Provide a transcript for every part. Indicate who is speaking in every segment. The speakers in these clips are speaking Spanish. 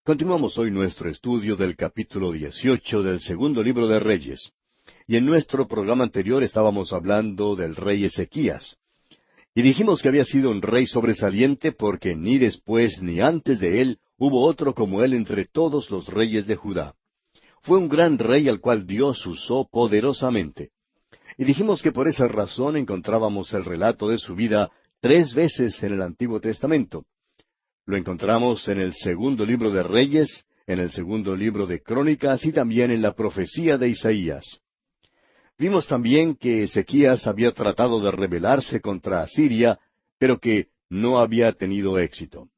Speaker 1: Continuamos hoy nuestro estudio del capítulo 18 del segundo libro de Reyes. Y en nuestro programa anterior estábamos hablando del rey Ezequías. Y dijimos que había sido un rey sobresaliente porque ni después ni antes de él hubo otro como él entre todos los reyes de Judá. Fue un gran rey al cual Dios usó poderosamente. Y dijimos que por esa razón encontrábamos el relato de su vida 3 veces en el Antiguo Testamento. Lo encontramos en el segundo libro de Reyes, en el segundo libro de Crónicas y también en la profecía de Isaías. Vimos también que Ezequías había tratado de rebelarse contra Asiria, pero que no había tenido éxito.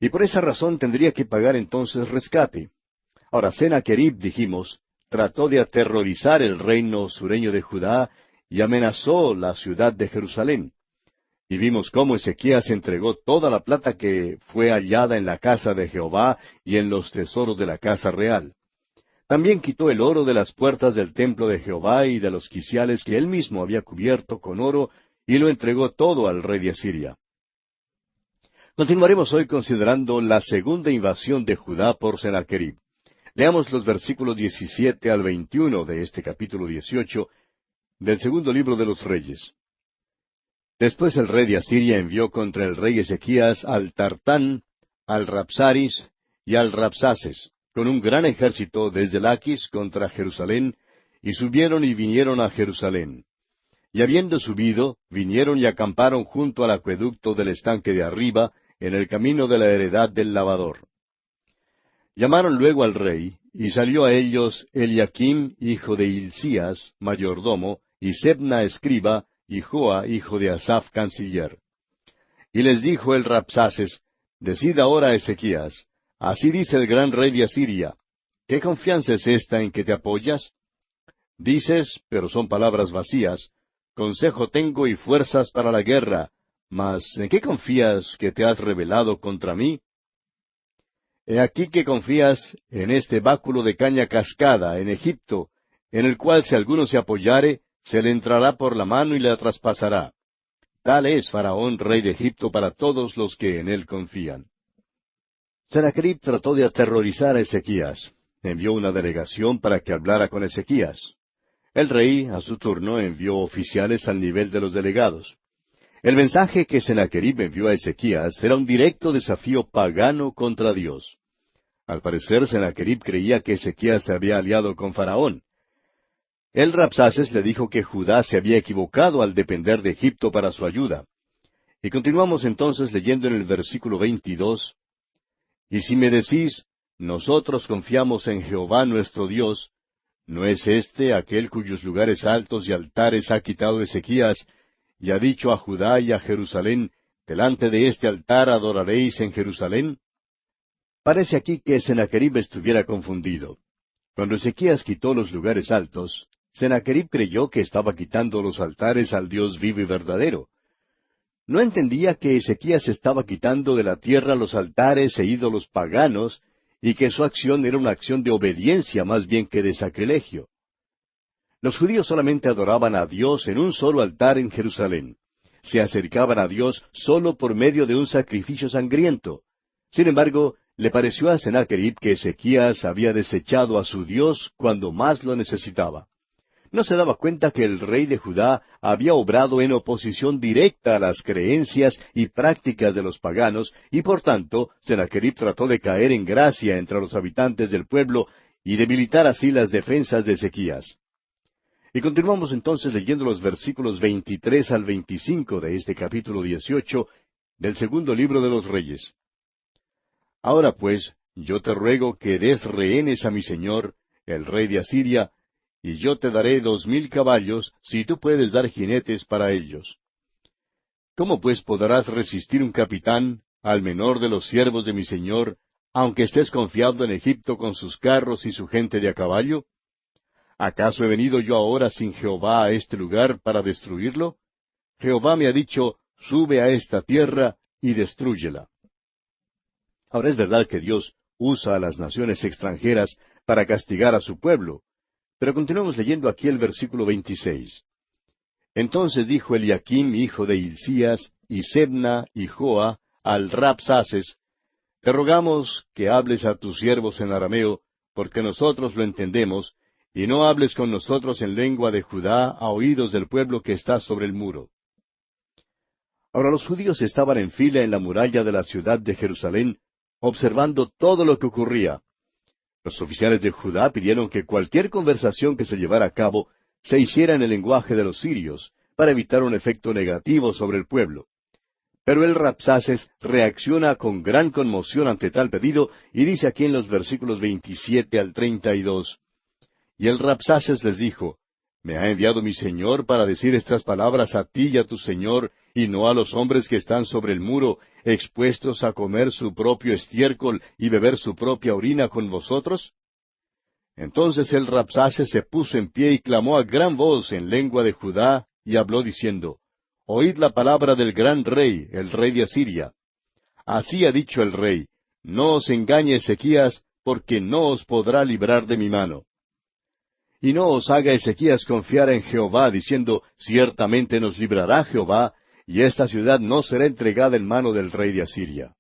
Speaker 1: Y por esa razón tendría que pagar entonces rescate. Ahora, Sennacherib, dijimos, trató de aterrorizar el reino sureño de Judá y amenazó la ciudad de Jerusalén. Y vimos cómo Ezequías entregó toda la plata que fue hallada en la casa de Jehová y en los tesoros de la casa real. También quitó el oro de las puertas del templo de Jehová y de los quiciales que él mismo había cubierto con oro, y lo entregó todo al rey de Asiria. Continuaremos hoy considerando la segunda invasión de Judá por Sennacherib. Leamos los versículos 17 al 21 de este capítulo 18 del segundo libro de los Reyes. Después el rey de Asiria envió contra el rey Ezequías al Tartán, al Rabsaris y al Rabsaces, con un gran ejército desde Laquis contra Jerusalén, y subieron y vinieron a Jerusalén. Y habiendo subido, vinieron y acamparon junto al acueducto del estanque de arriba, en el camino de la heredad del lavador. Llamaron luego al rey, y salió a ellos Eliaquim, hijo de Hilcías, mayordomo, y Sebna, escriba, y Joa, hijo de Asaph, canciller. Y les dijo el Rabsaces: Decid ahora a Ezequías, así dice el gran rey de Asiria, ¿qué confianza es esta en que te apoyas? Dices, pero son palabras vacías, consejo tengo y fuerzas para la guerra, mas ¿en qué confías que te has rebelado contra mí? He aquí que confías en este báculo de caña cascada en Egipto, en el cual si alguno se apoyare, se le entrará por la mano y la traspasará. Tal es Faraón, rey de Egipto, para todos los que en él confían. Sennacherib trató de aterrorizar a Ezequías. Envió una delegación para que hablara con Ezequías. El rey, a su turno, envió oficiales al nivel de los delegados. El mensaje que Sennacherib envió a Ezequías era un directo desafío pagano contra Dios. Al parecer, Sennacherib creía que Ezequías se había aliado con Faraón. El Rabsaces le dijo que Judá se había equivocado al depender de Egipto para su ayuda. Y continuamos entonces leyendo en el versículo 22, Y si me decís, nosotros confiamos en Jehová nuestro Dios, ¿no es este aquel cuyos lugares altos y altares ha quitado Ezequías, y ha dicho a Judá y a Jerusalén, delante de este altar adoraréis en Jerusalén? Parece aquí que Sennacherib estuviera confundido. Cuando Ezequías quitó los lugares altos, Sennacherib creyó que estaba quitando los altares al Dios vivo y verdadero. No entendía que Ezequías estaba quitando de la tierra los altares e ídolos paganos, y que su acción era una acción de obediencia más bien que de sacrilegio. Los judíos solamente adoraban a Dios en un solo altar en Jerusalén. Se acercaban a Dios solo por medio de un sacrificio sangriento. Sin embargo, le pareció a Sennacherib que Ezequías había desechado a su Dios cuando más lo necesitaba. No se daba cuenta que el rey de Judá había obrado en oposición directa a las creencias y prácticas de los paganos, y por tanto, Sennacherib trató de caer en gracia entre los habitantes del pueblo y debilitar así las defensas de Ezequías. Y continuamos entonces leyendo los versículos 23 al 25 de este capítulo 18 del segundo libro de los Reyes. Ahora pues, yo te ruego que des rehenes a mi señor, el rey de Asiria, y yo te daré 2000 caballos, si tú puedes dar jinetes para ellos. ¿Cómo pues podrás resistir un capitán, al menor de los siervos de mi señor, aunque estés confiado en Egipto con sus carros y su gente de a caballo? ¿Acaso he venido yo ahora sin Jehová a este lugar para destruirlo? Jehová me ha dicho, sube a esta tierra y destrúyela. Ahora es verdad que Dios usa a las naciones extranjeras para castigar a su pueblo, pero continuemos leyendo aquí el versículo 26. Entonces dijo Eliaquim, hijo de Hilcías, y Sebna, y Joa, al Rabsaces, Te rogamos que hables a tus siervos en arameo, porque nosotros lo entendemos, y no hables con nosotros en lengua de Judá a oídos del pueblo que está sobre el muro. Ahora los judíos estaban en fila en la muralla de la ciudad de Jerusalén, observando todo lo que ocurría. Los oficiales de Judá pidieron que cualquier conversación que se llevara a cabo se hiciera en el lenguaje de los sirios, para evitar un efecto negativo sobre el pueblo. Pero el Rabsaces reacciona con gran conmoción ante tal pedido, y dice aquí en los versículos 27 al 32, Y el Rabsaces les dijo, ¿Me ha enviado mi señor para decir estas palabras a ti y a tu señor, y no a los hombres que están sobre el muro, expuestos a comer su propio estiércol y beber su propia orina con vosotros? Entonces el Rabsaces se puso en pie y clamó a gran voz en lengua de Judá, y habló diciendo, Oíd la palabra del gran rey, el rey de Asiria. Así ha dicho el rey, no os engañe Ezequías, porque no os podrá librar de mi mano. Y no os haga Ezequías confiar en Jehová, diciendo, ciertamente nos librará Jehová, y esta ciudad no será entregada en mano del rey de Asiria.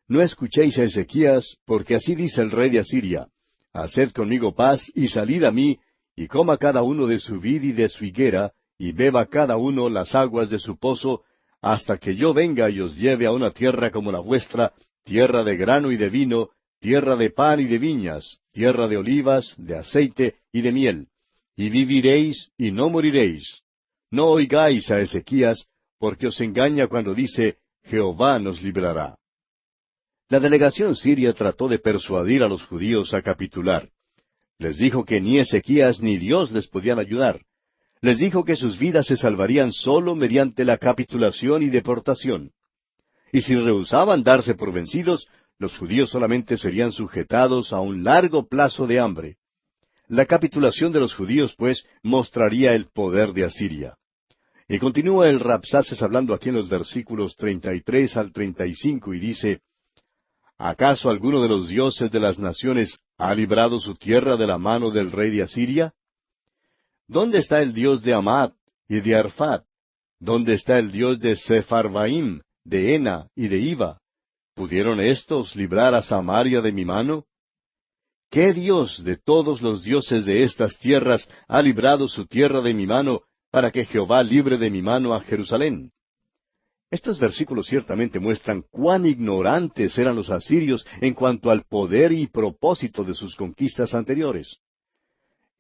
Speaker 1: No escuchéis a Ezequías, porque así dice el rey de Asiria, haced conmigo paz, y salid a mí, y coma cada uno de su vid y de su higuera, y beba cada uno las aguas de su pozo, hasta que yo venga y os lleve a una tierra como la vuestra, tierra de grano y de vino, tierra de pan y de viñas, tierra de olivas, de aceite y de miel. Y viviréis y no moriréis. No oigáis a Ezequías, porque os engaña cuando dice, Jehová nos librará. La delegación siria trató de persuadir a los judíos a capitular. Les dijo que ni Ezequías ni Dios les podían ayudar. Les dijo que sus vidas se salvarían sólo mediante la capitulación y deportación. Y si rehusaban darse por vencidos, los judíos solamente serían sujetados a un largo plazo de hambre. La capitulación de los judíos, pues, mostraría el poder de Asiria. Y continúa el Rabsaces hablando aquí en los versículos 33 al 35 y dice, ¿Acaso alguno de los dioses de las naciones ha librado su tierra de la mano del rey de Asiria? ¿Dónde está el Dios de Hamat y de Arfat? ¿Dónde está el Dios de Sepharvaim, de Ena y de Iva? ¿Pudieron éstos librar a Samaria de mi mano? ¿Qué Dios de todos los dioses de estas tierras ha librado su tierra de mi mano, para que Jehová libre de mi mano a Jerusalén? Estos versículos ciertamente muestran cuán ignorantes eran los asirios en cuanto al poder y propósito de sus conquistas anteriores.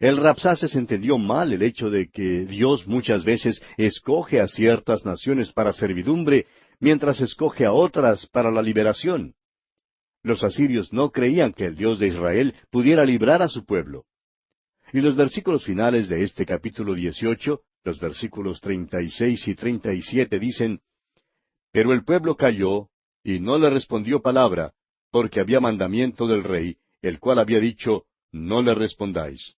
Speaker 1: El Rabsaces entendió mal el hecho de que Dios muchas veces escoge a ciertas naciones para servidumbre, mientras escoge a otras para la liberación. Los asirios no creían que el Dios de Israel pudiera librar a su pueblo. Y los versículos finales de este capítulo 18, los versículos 36 y 37 dicen, Pero el pueblo calló, y no le respondió palabra, porque había mandamiento del rey, el cual había dicho, No le respondáis.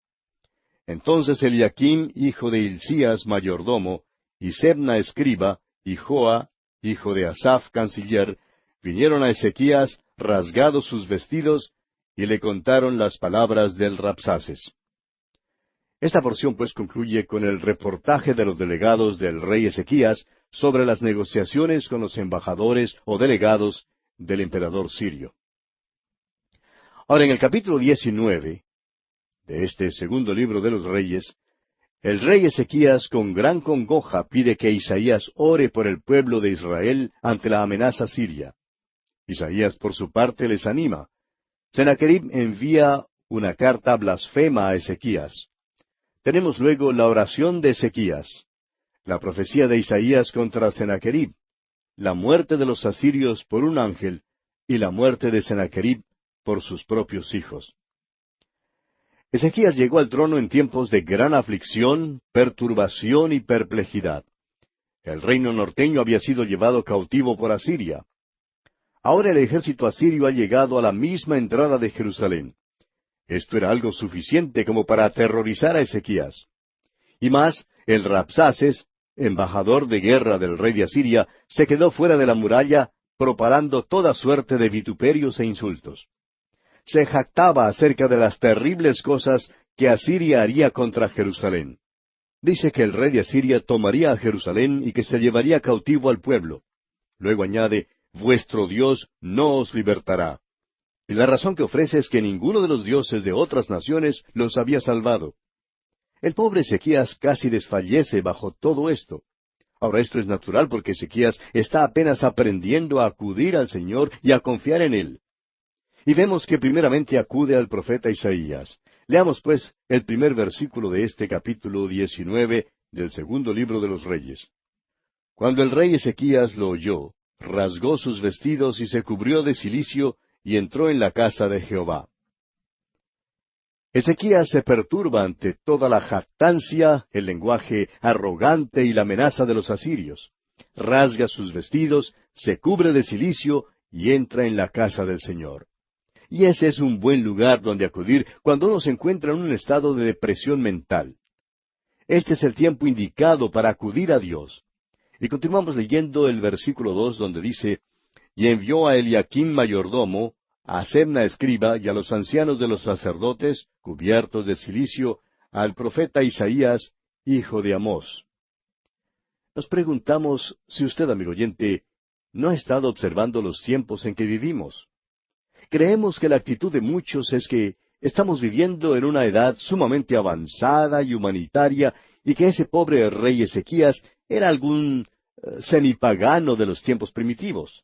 Speaker 1: Entonces Eliaquim, hijo de Hilcías, mayordomo, y Sebna, escriba, y Joa, hijo de Asaph, canciller, vinieron a Ezequías, rasgados sus vestidos, y le contaron las palabras del Rabsaces. Esta porción pues concluye con el reportaje de los delegados del rey Ezequías sobre las negociaciones con los embajadores o delegados del emperador sirio. Ahora en el capítulo 19 de este segundo libro de los Reyes, el rey Ezequías con gran congoja pide que Isaías ore por el pueblo de Israel ante la amenaza siria. Isaías por su parte les anima. Sennacherib envía una carta blasfema a Ezequías. Tenemos luego la oración de Ezequías, la profecía de Isaías contra Sennacherib, la muerte de los asirios por un ángel y la muerte de Sennacherib por sus propios hijos. Ezequías llegó al trono en tiempos de gran aflicción, perturbación y perplejidad. El reino norteño había sido llevado cautivo por Asiria. Ahora el ejército asirio ha llegado a la misma entrada de Jerusalén. Esto era algo suficiente como para aterrorizar a Ezequías. Y más, el Rabsaces, embajador de guerra del rey de Asiria, se quedó fuera de la muralla, propalando toda suerte de vituperios e insultos. Se jactaba acerca de las terribles cosas que Asiria haría contra Jerusalén. Dice que el rey de Asiria tomaría a Jerusalén y que se llevaría cautivo al pueblo. Luego añade, vuestro Dios no os libertará. Y la razón que ofrece es que ninguno de los dioses de otras naciones los había salvado. El pobre Ezequías casi desfallece bajo todo esto. Ahora esto es natural porque Ezequías está apenas aprendiendo a acudir al Señor y a confiar en Él. Y vemos que primeramente acude al profeta Isaías. Leamos pues el primer versículo de este capítulo 19 del segundo libro de los Reyes. Cuando el rey Ezequías lo oyó, rasgó sus vestidos y se cubrió de cilicio y entró en la casa de Jehová. Ezequías se perturba ante toda la jactancia, el lenguaje arrogante y la amenaza de los asirios. Rasga sus vestidos, se cubre de cilicio y entra en la casa del Señor. Y ese es un buen lugar donde acudir cuando uno se encuentra en un estado de depresión mental. Este es el tiempo indicado para acudir a Dios. Y continuamos leyendo el versículo 2 donde dice, y envió a Eliaquim mayordomo, a Sebna escriba y a los ancianos de los sacerdotes, cubiertos de cilicio, al profeta Isaías, hijo de Amós. Nos preguntamos si usted, amigo oyente, no ha estado observando los tiempos en que vivimos. Creemos que la actitud de muchos es que estamos viviendo en una edad sumamente avanzada y humanitaria y que ese pobre rey Ezequías era algún semipagano de los tiempos primitivos.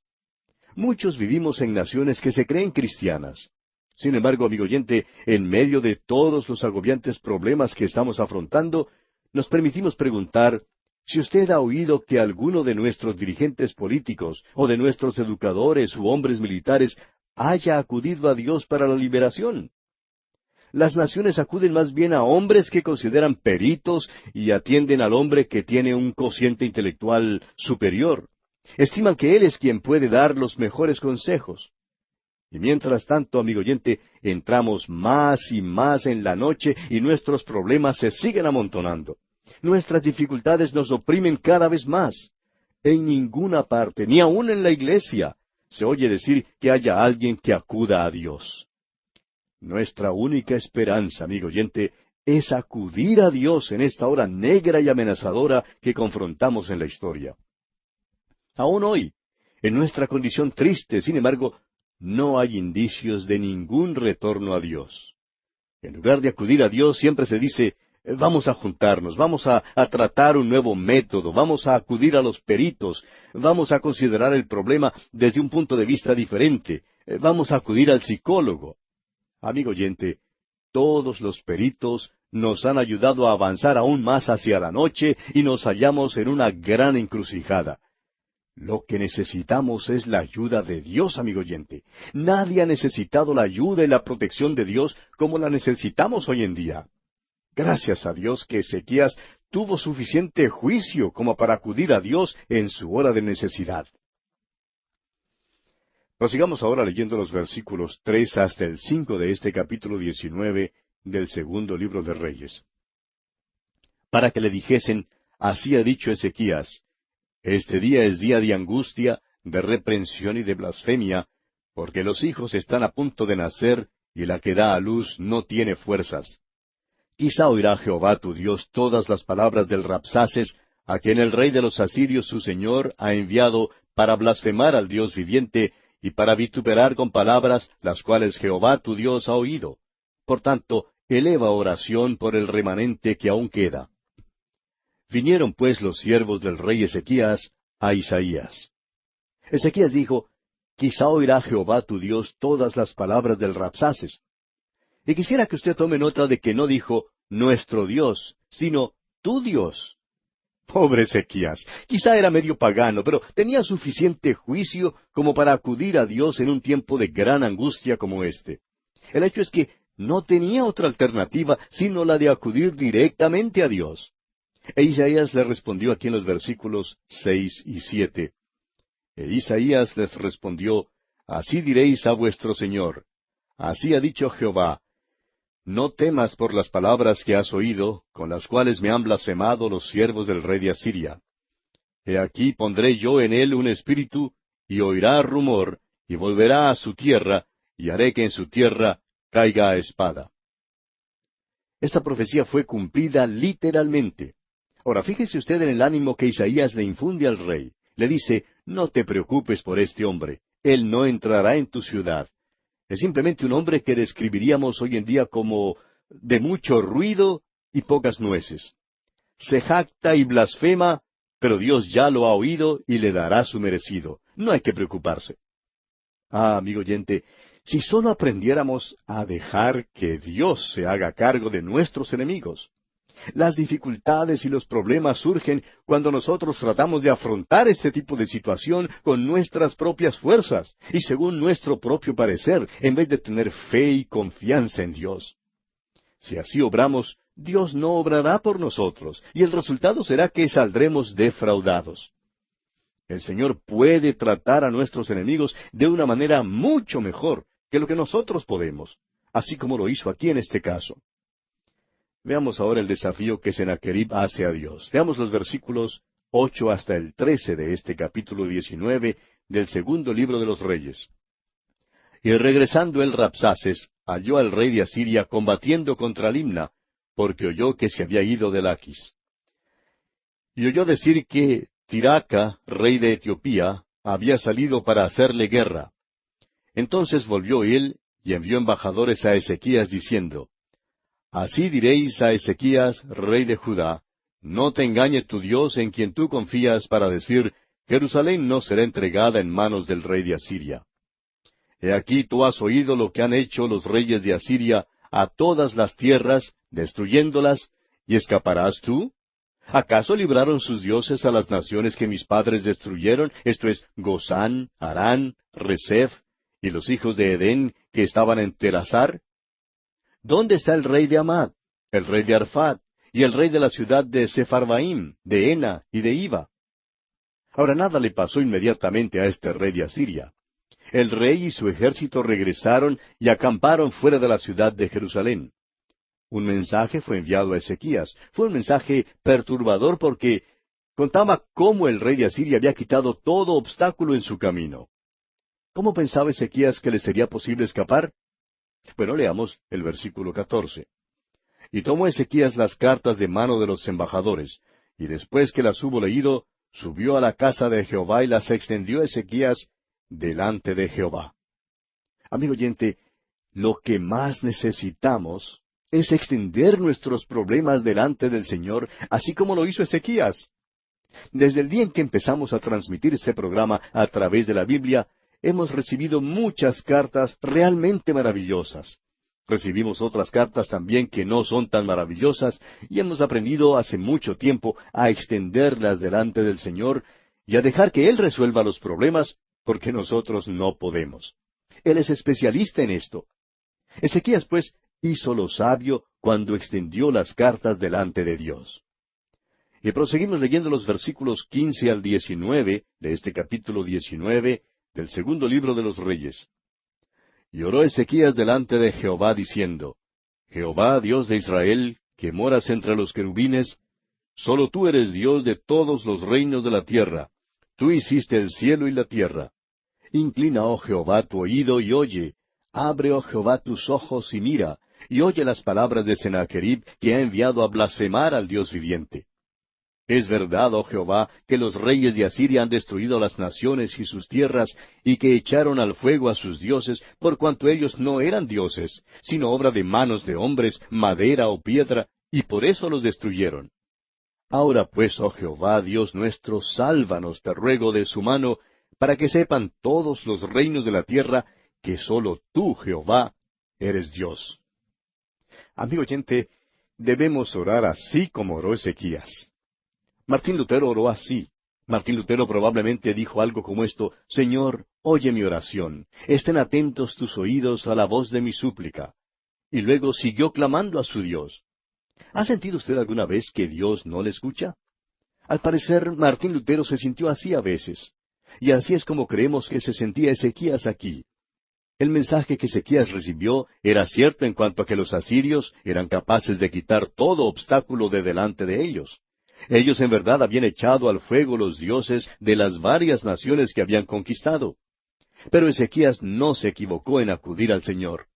Speaker 1: Muchos vivimos en naciones que se creen cristianas. Sin embargo, amigo oyente, en medio de todos los agobiantes problemas que estamos afrontando, nos permitimos preguntar si usted ha oído que alguno de nuestros dirigentes políticos o de nuestros educadores u hombres militares haya acudido a Dios para la liberación. Las naciones acuden más bien a hombres que consideran peritos y atienden al hombre que tiene un cociente intelectual superior. Estiman que él es quien puede dar los mejores consejos. Y mientras tanto, amigo oyente, entramos más y más en la noche y nuestros problemas se siguen amontonando. Nuestras dificultades nos oprimen cada vez más. En ninguna parte, ni aun en la iglesia, se oye decir que haya alguien que acuda a Dios. Nuestra única esperanza, amigo oyente, es acudir a Dios en esta hora negra y amenazadora que confrontamos en la historia. Aún hoy, en nuestra condición triste, sin embargo, no hay indicios de ningún retorno a Dios. En lugar de acudir a Dios, siempre se dice, vamos a juntarnos, vamos a tratar un nuevo método, vamos a acudir a los peritos, vamos a considerar el problema desde un punto de vista diferente, vamos a acudir al psicólogo. Amigo oyente, todos los peritos nos han ayudado a avanzar aún más hacia la noche y nos hallamos en una gran encrucijada. Lo que necesitamos es la ayuda de Dios, amigo oyente. Nadie ha necesitado la ayuda y la protección de Dios como la necesitamos hoy en día. Gracias a Dios que Ezequías tuvo suficiente juicio como para acudir a Dios en su hora de necesidad. Prosigamos ahora leyendo los versículos 3 hasta el 5 de este capítulo 19 del segundo libro de Reyes. Para que le dijesen, así ha dicho Ezequías, este día es día de angustia, de reprensión y de blasfemia, porque los hijos están a punto de nacer, y la que da a luz no tiene fuerzas. Quizá oirá Jehová tu Dios todas las palabras del Rabsaces, a quien el rey de los asirios su señor ha enviado para blasfemar al Dios viviente, y para vituperar con palabras las cuales Jehová tu Dios ha oído. Por tanto, eleva oración por el remanente que aún queda. Vinieron pues los siervos del rey Ezequías a Isaías. Ezequías dijo, quizá oirá Jehová tu Dios todas las palabras del Rabsaces. Y quisiera que usted tome nota de que no dijo nuestro Dios, sino tu Dios. Pobre Ezequías, quizá era medio pagano, pero tenía suficiente juicio como para acudir a Dios en un tiempo de gran angustia como este. El hecho es que no tenía otra alternativa sino la de acudir directamente a Dios. E Isaías le respondió aquí en los versículos 6 y 7. E Isaías les respondió, así diréis a vuestro Señor, así ha dicho Jehová, no temas por las palabras que has oído, con las cuales me han blasfemado los siervos del rey de Asiria. He aquí pondré yo en él un espíritu, y oirá rumor, y volverá a su tierra, y haré que en su tierra caiga a espada. Esta profecía fue cumplida literalmente. Ahora, fíjese usted en el ánimo que Isaías le infunde al rey. Le dice, no te preocupes por este hombre. Él no entrará en tu ciudad. Es simplemente un hombre que describiríamos hoy en día como de mucho ruido y pocas nueces. Se jacta y blasfema, pero Dios ya lo ha oído y le dará su merecido. No hay que preocuparse. Ah, amigo oyente, si solo aprendiéramos a dejar que Dios se haga cargo de nuestros enemigos. Las dificultades y los problemas surgen cuando nosotros tratamos de afrontar este tipo de situación con nuestras propias fuerzas y según nuestro propio parecer, en vez de tener fe y confianza en Dios. Si así obramos, Dios no obrará por nosotros, y el resultado será que saldremos defraudados. El Señor puede tratar a nuestros enemigos de una manera mucho mejor que lo que nosotros podemos, así como lo hizo aquí en este caso. Veamos ahora el desafío que Sennacherib hace a Dios. Veamos los versículos 8 hasta el 13 de este capítulo 19 del segundo libro de los Reyes. Y regresando el Rabsaces, halló al rey de Asiria combatiendo contra Limna, porque oyó que se había ido de Laquis. Y oyó decir que Tiraca, rey de Etiopía, había salido para hacerle guerra. Entonces volvió él y envió embajadores a Ezequías diciendo, Así diréis a Ezequías, rey de Judá, no te engañe tu Dios en quien tú confías para decir, Jerusalén no será entregada en manos del rey de Asiria. He aquí tú has oído lo que han hecho los reyes de Asiria a todas las tierras, destruyéndolas, ¿y escaparás tú? ¿Acaso libraron sus dioses a las naciones que mis padres destruyeron, esto es, Gozán, Harán, Resef, y los hijos de Edén que estaban en Telasar? ¿Dónde está el rey de Amad, el rey de Arfad, y el rey de la ciudad de Sepharvaim, de Ena y de Iva? Ahora nada le pasó inmediatamente a este rey de Asiria. El rey y su ejército regresaron y acamparon fuera de la ciudad de Jerusalén. Un mensaje fue enviado a Ezequías. Fue un mensaje perturbador porque contaba cómo el rey de Asiria había quitado todo obstáculo en su camino. ¿Cómo pensaba Ezequías que le sería posible escapar? Bueno, leamos el versículo 14. Y tomó Ezequías las cartas de mano de los embajadores, y después que las hubo leído, subió a la casa de Jehová y las extendió Ezequías delante de Jehová. Amigo oyente, lo que más necesitamos es extender nuestros problemas delante del Señor, así como lo hizo Ezequías. Desde el día en que empezamos a transmitir este programa a través de la Biblia, hemos recibido muchas cartas realmente maravillosas. Recibimos otras cartas también que no son tan maravillosas, y hemos aprendido hace mucho tiempo a extenderlas delante del Señor y a dejar que Él resuelva los problemas, porque nosotros no podemos. Él es especialista en esto. Ezequías, pues, hizo lo sabio cuando extendió las cartas delante de Dios. Y proseguimos leyendo los versículos 15 al 19 de este capítulo 19 del segundo libro de los Reyes. Y oró Ezequías delante de Jehová diciendo, Jehová, Dios de Israel, que moras entre los querubines, solo tú eres Dios de todos los reinos de la tierra. Tú hiciste el cielo y la tierra. Inclina, oh Jehová, tu oído y oye. Abre, oh Jehová, tus ojos y mira, y oye las palabras de Sennacherib, que ha enviado a blasfemar al Dios viviente. Es verdad, oh Jehová, que los reyes de Asiria han destruido las naciones y sus tierras, y que echaron al fuego a sus dioses, por cuanto ellos no eran dioses, sino obra de manos de hombres, madera o piedra, y por eso los destruyeron. Ahora pues, oh Jehová, Dios nuestro, sálvanos, te ruego, de su mano, para que sepan todos los reinos de la tierra, que sólo tú, Jehová, eres Dios. Amigo oyente, debemos orar así como oró Ezequías. Martín Lutero oró así. Martín Lutero probablemente dijo algo como esto: Señor, oye mi oración, estén atentos tus oídos a la voz de mi súplica. Y luego siguió clamando a su Dios. ¿Ha sentido usted alguna vez que Dios no le escucha? Al parecer, Martín Lutero se sintió así a veces. Y así es como creemos que se sentía Ezequías aquí. El mensaje que Ezequías recibió era cierto en cuanto a que los asirios eran capaces de quitar todo obstáculo de delante de ellos. Ellos en verdad habían echado al fuego los dioses de las varias naciones que habían conquistado. Pero Ezequías no se equivocó en acudir al Señor.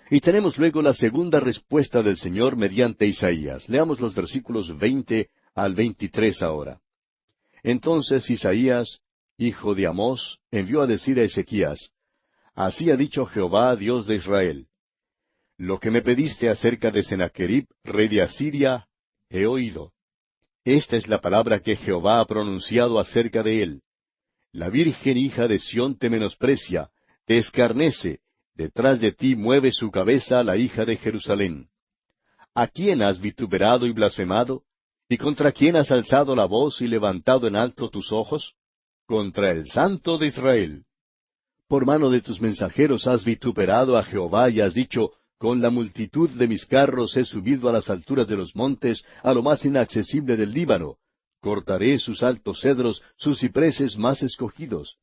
Speaker 1: Y tenemos luego la segunda respuesta del Señor mediante Isaías. Leamos los versículos 20 al 23 ahora. Entonces Isaías hijo de Amós, envió a decir a Ezequías: Así ha dicho Jehová, Dios de Israel: Lo que me pediste acerca de Sennacherib, rey de Asiria, he oído. Esta es la palabra que Jehová ha pronunciado acerca de él. La virgen hija de Sión te menosprecia, te escarnece, detrás de ti mueve su cabeza la hija de Jerusalén. ¿A quién has vituperado y blasfemado? ¿Y contra quién has alzado la voz y levantado en alto tus ojos? Contra el Santo de Israel. Por mano de tus mensajeros has vituperado a Jehová y has dicho: Con la multitud de mis carros he subido a las alturas de los montes, a lo más inaccesible del Líbano. Cortaré sus altos cedros, sus cipreses más escogidos.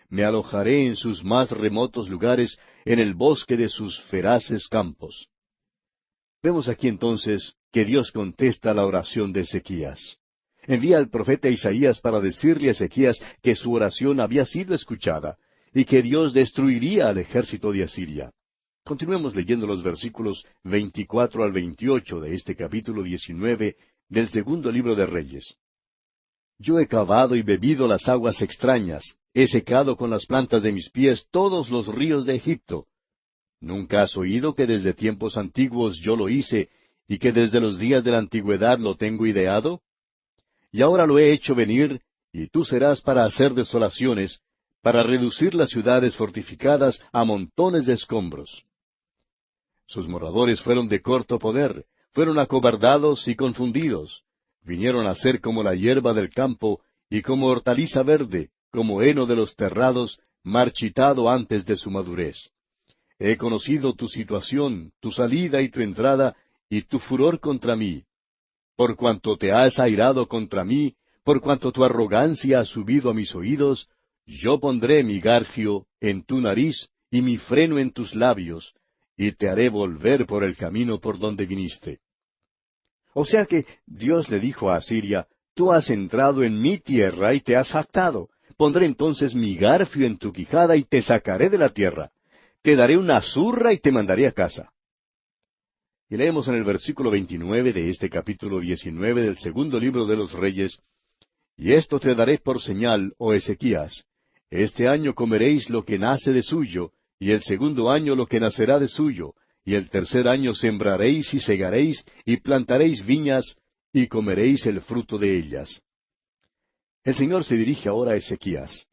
Speaker 1: Me alojaré en sus más remotos lugares, en el bosque de sus feraces campos. Vemos aquí entonces que Dios contesta la oración de Ezequías. Envía al profeta Isaías para decirle a Ezequías que su oración había sido escuchada, y que Dios destruiría al ejército de Asiria. Continuemos leyendo los versículos 24 al 28 de este capítulo 19 del segundo libro de Reyes. Yo he cavado y bebido las aguas extrañas, he secado con las plantas de mis pies todos los ríos de Egipto. ¿Nunca has oído que desde tiempos antiguos yo lo hice, y que desde los días de la antigüedad lo tengo ideado? Y ahora lo he hecho venir, y tú serás para hacer desolaciones, para reducir las ciudades fortificadas a montones de escombros. Sus moradores fueron de corto poder, fueron acobardados y confundidos. Vinieron a ser como la hierba del campo, y como hortaliza verde, como heno de los terrados, marchitado antes de su madurez. He conocido tu situación, tu salida y tu entrada, y tu furor contra mí. Por cuanto te has airado contra mí, por cuanto tu arrogancia ha subido a mis oídos, yo pondré mi garfio en tu nariz y mi freno en tus labios, y te haré volver por el camino por donde viniste. O sea que Dios le dijo a Asiria: Tú has entrado en mi tierra y te has jactado. Pondré entonces mi garfio en tu quijada y te sacaré de la tierra. Te daré una zurra y te mandaré a casa. Y leemos en el versículo 29 de este capítulo 19 del segundo libro de los Reyes: Y esto te daré por señal, oh Ezequías: Este año comeréis lo que nace de suyo, y el segundo año lo que nacerá de suyo, y el tercer año sembraréis y segaréis, y plantaréis viñas, y comeréis el fruto de ellas. El Señor se dirige ahora a Ezequías.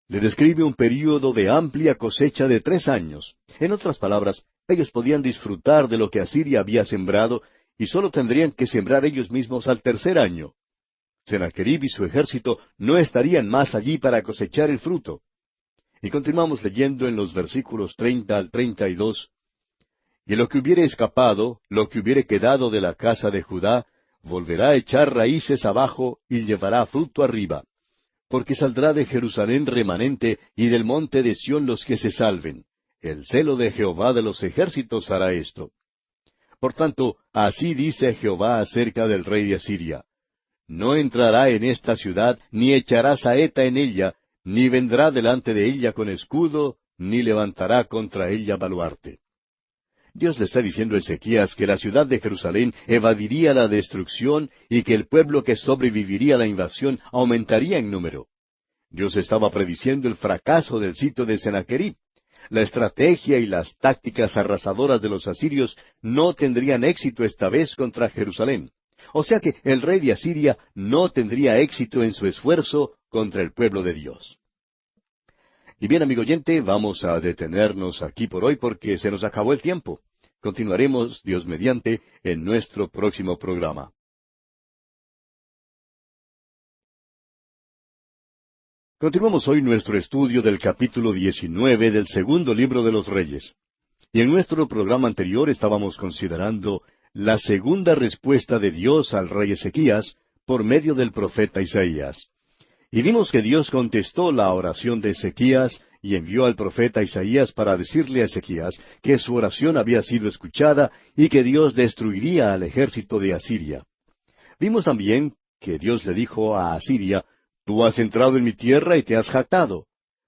Speaker 1: Le describe un período de amplia cosecha de 3 años. En otras palabras, ellos podían disfrutar de lo que Asiria había sembrado, y sólo tendrían que sembrar ellos mismos al tercer año. Sennacherib y su ejército no estarían más allí para cosechar el fruto. Y continuamos leyendo en los versículos 30 al 32. Y lo que hubiere escapado, lo que hubiere quedado de la casa de Judá, volverá a echar raíces abajo y llevará fruto arriba. Porque saldrá de Jerusalén remanente y del monte de Sión los que se salven. El celo de Jehová de los ejércitos hará esto. Por tanto, así dice Jehová acerca del rey de Asiria: No entrará en esta ciudad, ni echará saeta en ella, ni vendrá delante de ella con escudo, ni levantará contra ella baluarte. Dios le está diciendo a Ezequías que la ciudad de Jerusalén evadiría la destrucción y que el pueblo que sobreviviría a la invasión aumentaría en número. Dios estaba prediciendo el fracaso del sitio de Sennacherib. La estrategia y las tácticas arrasadoras de los asirios no tendrían éxito esta vez contra Jerusalén. O sea que el rey de Asiria no tendría éxito en su esfuerzo contra el pueblo de Dios. Y bien, amigo oyente, vamos a detenernos aquí por hoy porque se nos acabó el tiempo. Continuaremos, Dios mediante, en nuestro próximo programa. Continuamos hoy nuestro estudio del capítulo 19 del segundo libro de los Reyes. Y en nuestro programa anterior estábamos considerando la segunda respuesta de Dios al rey Ezequías por medio del profeta Isaías. Y vimos que Dios contestó la oración de Ezequías y envió al profeta Isaías para decirle a Ezequías que su oración había sido escuchada y que Dios destruiría al ejército de Asiria. Vimos también que Dios le dijo a Asiria: Tú has entrado en mi tierra y te has jactado.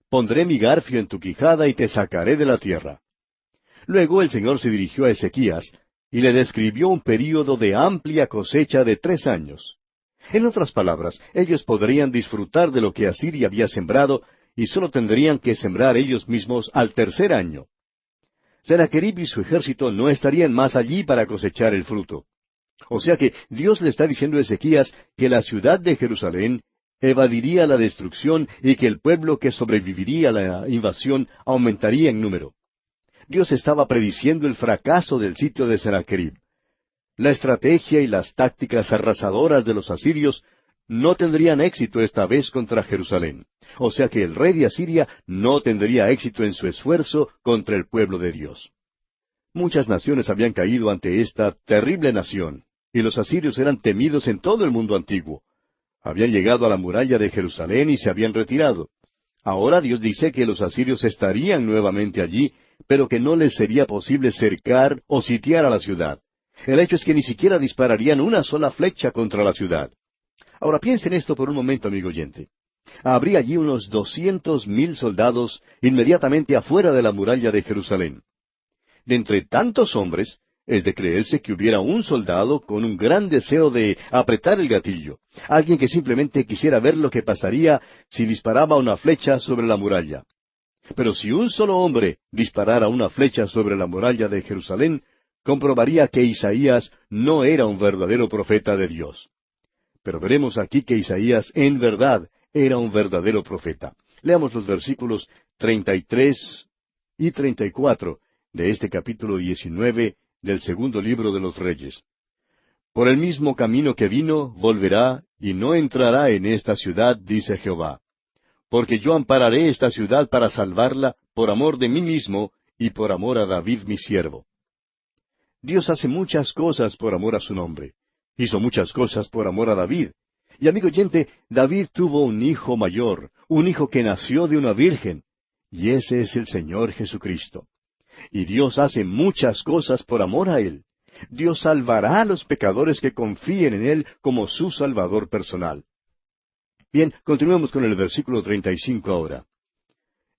Speaker 1: Pondré mi garfio en tu quijada y te sacaré de la tierra. Luego el Señor se dirigió a Ezequías y le describió un período de amplia cosecha de 3 años. En otras palabras, ellos podrían disfrutar de lo que Asiria había sembrado y solo tendrían que sembrar ellos mismos al tercer año. Sennacherib y su ejército no estarían más allí para cosechar el fruto. O sea que Dios le está diciendo a Ezequías que la ciudad de Jerusalén evadiría la destrucción y que el pueblo que sobreviviría a la invasión aumentaría en número. Dios estaba prediciendo el fracaso del sitio de Sennacherib. La estrategia y las tácticas arrasadoras de los asirios no tendrían éxito esta vez contra Jerusalén. O sea que el rey de Asiria no tendría éxito en su esfuerzo contra el pueblo de Dios. Muchas naciones habían caído ante esta terrible nación, y los asirios eran temidos en todo el mundo antiguo. Habían llegado a la muralla de Jerusalén y se habían retirado. Ahora Dios dice que los asirios estarían nuevamente allí, pero que no les sería posible cercar o sitiar a la ciudad. El hecho es que ni siquiera dispararían una sola flecha contra la ciudad. Ahora piensen esto por un momento, amigo oyente. Habría allí unos 200,000 soldados inmediatamente afuera de la muralla de Jerusalén. De entre tantos hombres, es de creerse que hubiera un soldado con un gran deseo de apretar el gatillo, alguien que simplemente quisiera ver lo que pasaría si disparaba una flecha sobre la muralla. Pero si un solo hombre disparara una flecha sobre la muralla de Jerusalén, comprobaría que Isaías no era un verdadero profeta de Dios. Pero veremos aquí que Isaías en verdad era un verdadero profeta. Leamos los versículos 33 y 34 de este capítulo 19 del segundo libro de los Reyes. Por el mismo camino que vino, volverá, y no entrará en esta ciudad, dice Jehová. Porque yo ampararé esta ciudad para salvarla, por amor de mí mismo, y por amor a David mi siervo. Dios hace muchas cosas por amor a su nombre. Hizo muchas cosas por amor a David. Y amigo oyente, David tuvo un hijo mayor, un hijo que nació de una virgen, y ese es el Señor Jesucristo. Y Dios hace muchas cosas por amor a Él. Dios salvará a los pecadores que confíen en Él como su Salvador personal. Bien, continuemos con el versículo 35 ahora.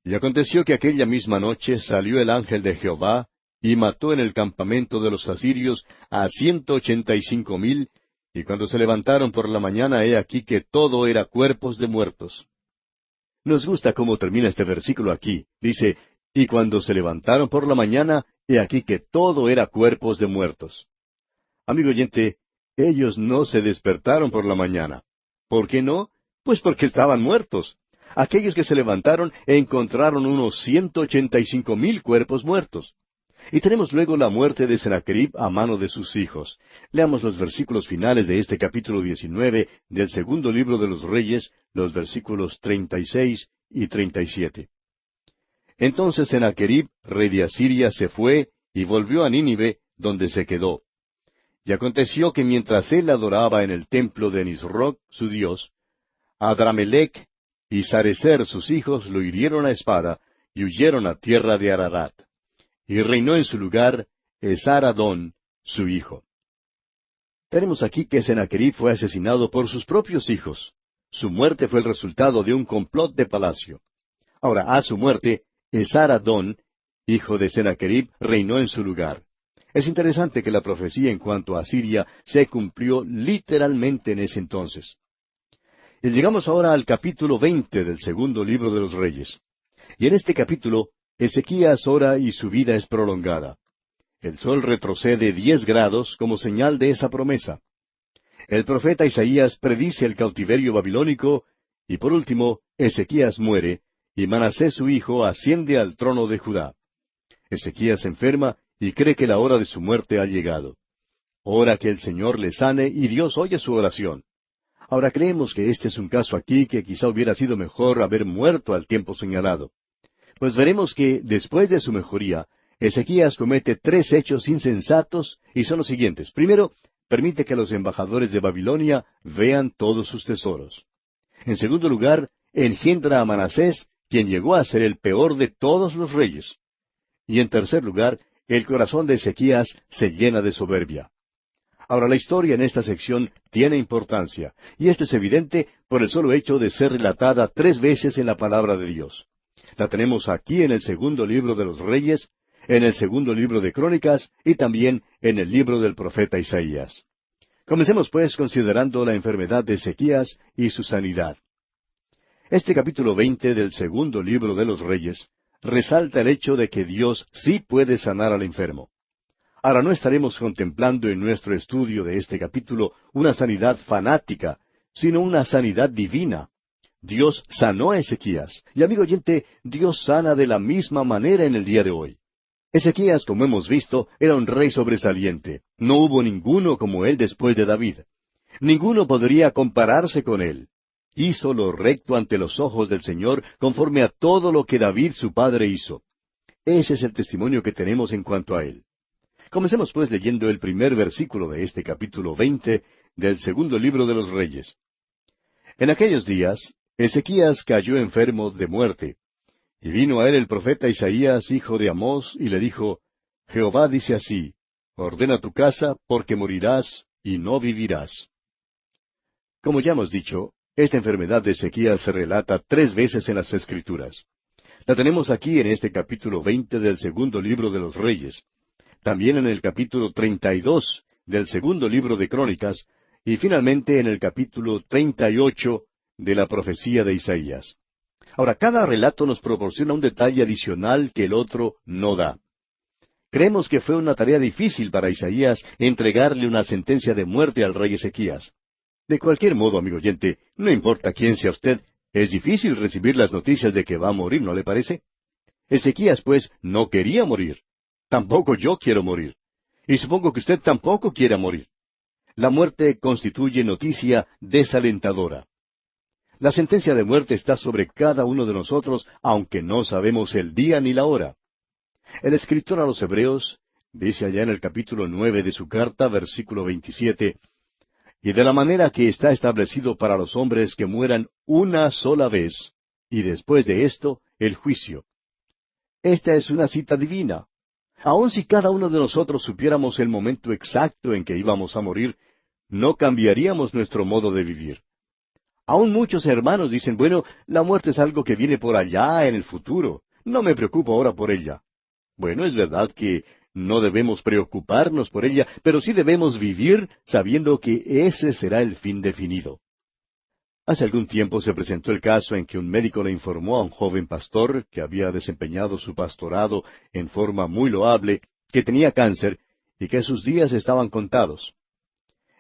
Speaker 1: Y aconteció que aquella misma noche salió el ángel de Jehová, y mató en el campamento de los asirios a 185,000, y cuando se levantaron por la mañana, he aquí que todo era cuerpos de muertos. Nos gusta cómo termina este versículo aquí. Dice, y cuando se levantaron por la mañana, he aquí que todo era cuerpos de muertos. Amigo oyente, ellos no se despertaron por la mañana. ¿Por qué no? Pues porque estaban muertos. Aquellos que se levantaron encontraron unos 185,000 cuerpos muertos. Y tenemos luego la muerte de Sennacherib a mano de sus hijos. Leamos los versículos finales de este capítulo 19 del segundo libro de los Reyes, los versículos 36 y 37. Entonces Sennacherib, rey de Asiria, se fue y volvió a Nínive, donde se quedó. Y aconteció que mientras él adoraba en el templo de Nisroch, su dios, Adramelech y Sarecer, sus hijos, lo hirieron a espada y huyeron a tierra de Ararat. Y reinó en su lugar Esar-Adón, su hijo. Tenemos aquí que Sennacherib fue asesinado por sus propios hijos. Su muerte fue el resultado de un complot de palacio. Ahora, a su muerte, Esar-Adón, hijo de Sennacherib, reinó en su lugar. Es interesante que la profecía en cuanto a Asiria se cumplió literalmente en ese entonces. Y llegamos ahora al capítulo 20 del segundo libro de los Reyes. Y en este capítulo, Ezequías ora y su vida es prolongada. El sol retrocede 10 grados como señal de esa promesa. El profeta Isaías predice el cautiverio babilónico, y por último, Ezequías muere, y Manasés su hijo asciende al trono de Judá. Ezequías se enferma y cree que la hora de su muerte ha llegado. Ora que el Señor le sane y Dios oye su oración. Ahora creemos que este es un caso aquí que quizá hubiera sido mejor haber muerto al tiempo señalado. Pues veremos que, después de su mejoría, Ezequías comete 3 hechos insensatos, y son los siguientes. Primero, permite que los embajadores de Babilonia vean todos sus tesoros. En segundo lugar, engendra a Manasés, quien llegó a ser el peor de todos los reyes. Y en tercer lugar, el corazón de Ezequías se llena de soberbia. Ahora, la historia en esta sección tiene importancia, y esto es evidente por el solo hecho de ser relatada 3 veces en la palabra de Dios. La tenemos aquí en el segundo libro de los Reyes, en el segundo libro de Crónicas y también en el libro del profeta Isaías. Comencemos pues considerando la enfermedad de Ezequías y su sanidad. Este capítulo 20 del segundo libro de los Reyes resalta el hecho de que Dios sí puede sanar al enfermo. Ahora no estaremos contemplando en nuestro estudio de este capítulo una sanidad fanática, sino una sanidad divina. Dios sanó a Ezequías, y amigo oyente, Dios sana de la misma manera en el día de hoy. Ezequías, como hemos visto, era un rey sobresaliente. No hubo ninguno como él después de David. Ninguno podría compararse con él. Hizo lo recto ante los ojos del Señor conforme a todo lo que David su padre hizo. Ese es el testimonio que tenemos en cuanto a él. Comencemos pues leyendo el primer versículo de este capítulo 20 del segundo libro de los Reyes. En aquellos días, Ezequías cayó enfermo de muerte. Y vino a él el profeta Isaías, hijo de Amós, y le dijo, Jehová dice así, ordena tu casa, porque morirás y no vivirás. Como ya hemos dicho, esta enfermedad de Ezequías se relata 3 veces en las Escrituras. La tenemos aquí en este capítulo 20 del segundo libro de los Reyes, también en el capítulo 32 del segundo libro de Crónicas, y finalmente en el capítulo 38 de la profecía de Isaías. Ahora, cada relato nos proporciona un detalle adicional que el otro no da. Creemos que fue una tarea difícil para Isaías entregarle una sentencia de muerte al rey Ezequías. De cualquier modo, amigo oyente, no importa quién sea usted, es difícil recibir las noticias de que va a morir, ¿no le parece? Ezequías, pues, no quería morir. Tampoco yo quiero morir. Y supongo que usted tampoco quiera morir. La muerte constituye noticia desalentadora. La sentencia de muerte está sobre cada uno de nosotros, aunque no sabemos el día ni la hora. El escritor a los Hebreos dice allá en el capítulo 9 de su carta, versículo 27, y de la manera que está establecido para los hombres que mueran una sola vez, y después de esto, el juicio. Esta es una cita divina. Aun si cada uno de nosotros supiéramos el momento exacto en que íbamos a morir, no cambiaríamos nuestro modo de vivir. Aún muchos hermanos dicen, bueno, la muerte es algo que viene por allá en el futuro. No me preocupo ahora por ella. Bueno, es verdad que no debemos preocuparnos por ella, pero sí debemos vivir sabiendo que ese será el fin definido. Hace algún tiempo se presentó el caso en que un médico le informó a un joven pastor que había desempeñado su pastorado en forma muy loable, que tenía cáncer y que sus días estaban contados.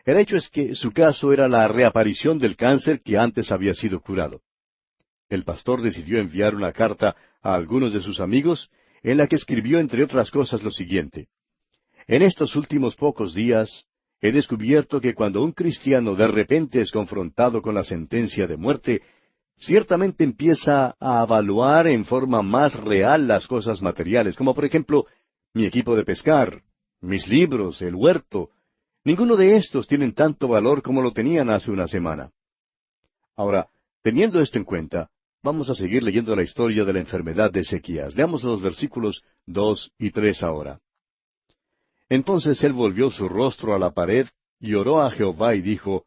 Speaker 1: El hecho es que su caso era la reaparición del cáncer que antes había sido curado. El pastor decidió enviar una carta a algunos de sus amigos, en la que escribió, entre otras cosas, lo siguiente: En estos últimos pocos días he descubierto que cuando un cristiano de repente es confrontado con la sentencia de muerte, ciertamente empieza a evaluar en forma más real las cosas materiales, como por ejemplo, mi equipo de pescar, mis libros, el huerto. Ninguno de estos tienen tanto valor como lo tenían hace una semana. Ahora, teniendo esto en cuenta, vamos a seguir leyendo la historia de la enfermedad de Ezequías. Leamos los versículos 2 y 3 ahora. Entonces él volvió su rostro a la pared y oró a Jehová y dijo,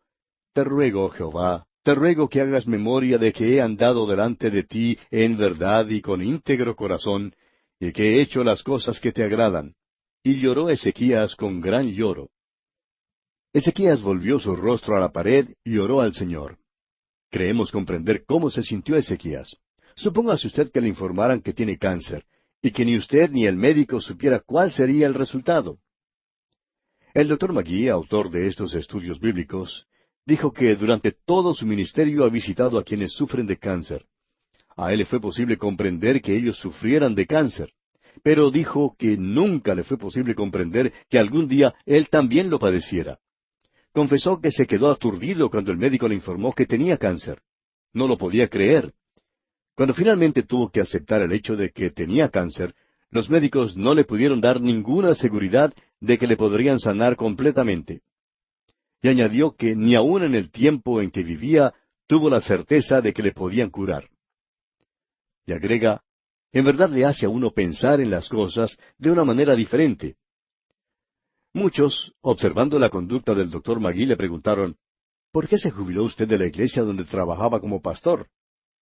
Speaker 1: Te ruego, Jehová, te ruego que hagas memoria de que he andado delante de ti en verdad y con íntegro corazón, y que he hecho las cosas que te agradan. Y lloró Ezequías con gran lloro. Ezequías volvió su rostro a la pared y oró al Señor. Creemos comprender cómo se sintió Ezequías. Supóngase usted que le informaran que tiene cáncer, y que ni usted ni el médico supiera cuál sería el resultado. El Dr. McGee, autor de estos estudios bíblicos, dijo que durante todo su ministerio ha visitado a quienes sufren de cáncer. A él le fue posible comprender que ellos sufrieran de cáncer, pero dijo que nunca le fue posible comprender que algún día él también lo padeciera. Confesó que se quedó aturdido cuando el médico le informó que tenía cáncer. No lo podía creer. Cuando finalmente tuvo que aceptar el hecho de que tenía cáncer, los médicos no le pudieron dar ninguna seguridad de que le podrían sanar completamente. Y añadió que ni aun en el tiempo en que vivía tuvo la certeza de que le podían curar. Y agrega, en verdad le hace a uno pensar en las cosas de una manera diferente. Muchos, observando la conducta del Dr. McGee, le preguntaron, ¿por qué se jubiló usted de la iglesia donde trabajaba como pastor?